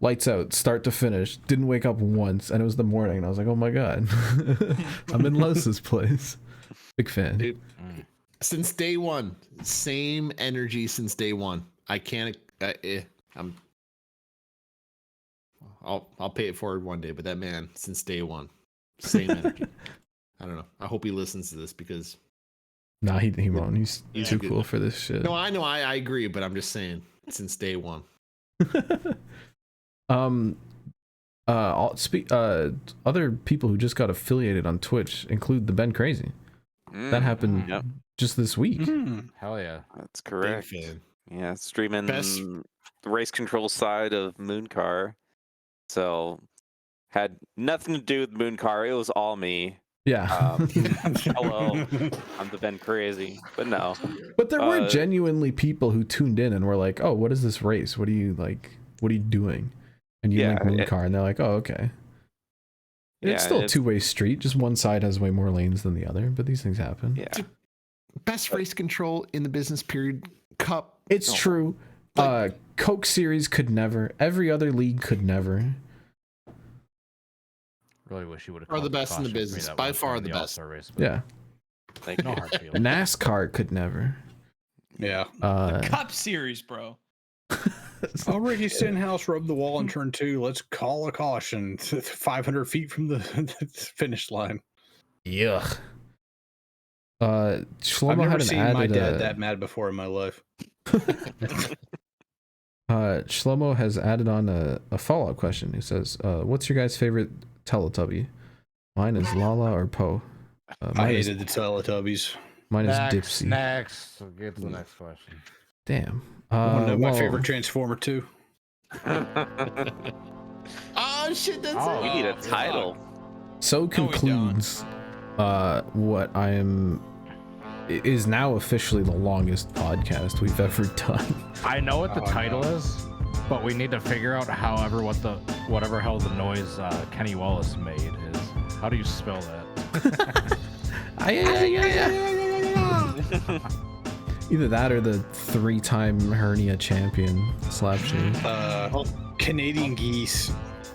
lights out, start to finish, didn't wake up once, and it was the morning, and I was like, oh my god. I'm in Los's place. Big fan. Dude, since day one, same energy since day one. I can't. I'll pay it forward one day, but that man since day one, same energy. I don't know. I hope he listens to this because. Nah, he won't. He's He's too good. cool for this shit. No, I know. I agree, but I'm just saying since day one. Other people who just got affiliated on Twitch include the Ben Crazy. That happened Yep. just this week. Hell yeah. That's correct. Big fan. Yeah, streaming Best- the race control side of Mooncar. So had nothing to do with Mooncar. It was all me. Yeah. Hello, I'm the Ben Crazy, but no. But there were genuinely people who tuned in and were like, "Oh, what is this race? What are you like? What are you doing?" And you Yeah, link Mooncar, and they're like, "Oh, okay." It's Yeah, still a it's- two-way street. Just one side has way more lanes than the other, but these things happen. Yeah. Best race control in the business. Period. Cup. It's No. true. Coke Series could never. Every other league could never. Really wish you would have. Are the best in the business. By far the best. Race, Yeah. Thank No you. hard feelings. NASCAR could never. Yeah. Cup Series, bro. Already Stenhouse rubbed the wall in turn 2. Let's call a caution. 500 feet from the finish line. Yuck. I've Shlomo never had seen my added dad a, that mad before in my life. Shlomo has added on a follow-up question. He says, what's your guys' favorite Teletubby? Mine is Lala or Poe. I hated the Teletubbies. Mine is Next, Dipsy. next. So get to the next question. Damn. Want to know my well, favorite Transformer too? Oh shit, that's We it. need a title. So we don't. concludes what I am is now officially the longest podcast we've ever done. I know what the Oh, title no. is, but we need to figure out whatever hell the noise Kenny Wallace made is. How do you spell that? Either that or the 3-time hernia champion Slapshot. Canadian geese.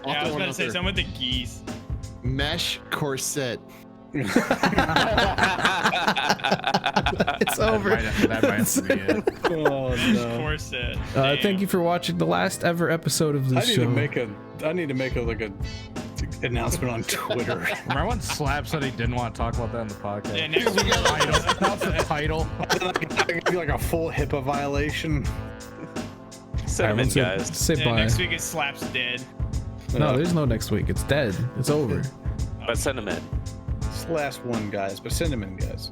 Yeah, I was about to say something with the geese. Mesh corset. It's over. That might be it. Oh no. Corset. Thank you for watching the last ever episode of I this need show. to make a announcement on Twitter. Remember when Slap said he didn't want to talk about that in the podcast? Yeah, next week. That's the title. I give you like a full HIPAA violation. Cinnamon, guys. Say Yeah, bye. next week it slaps dead. No, there's no next week. It's dead. It's over. But cinnamon. It's the last one, guys. But cinnamon, guys.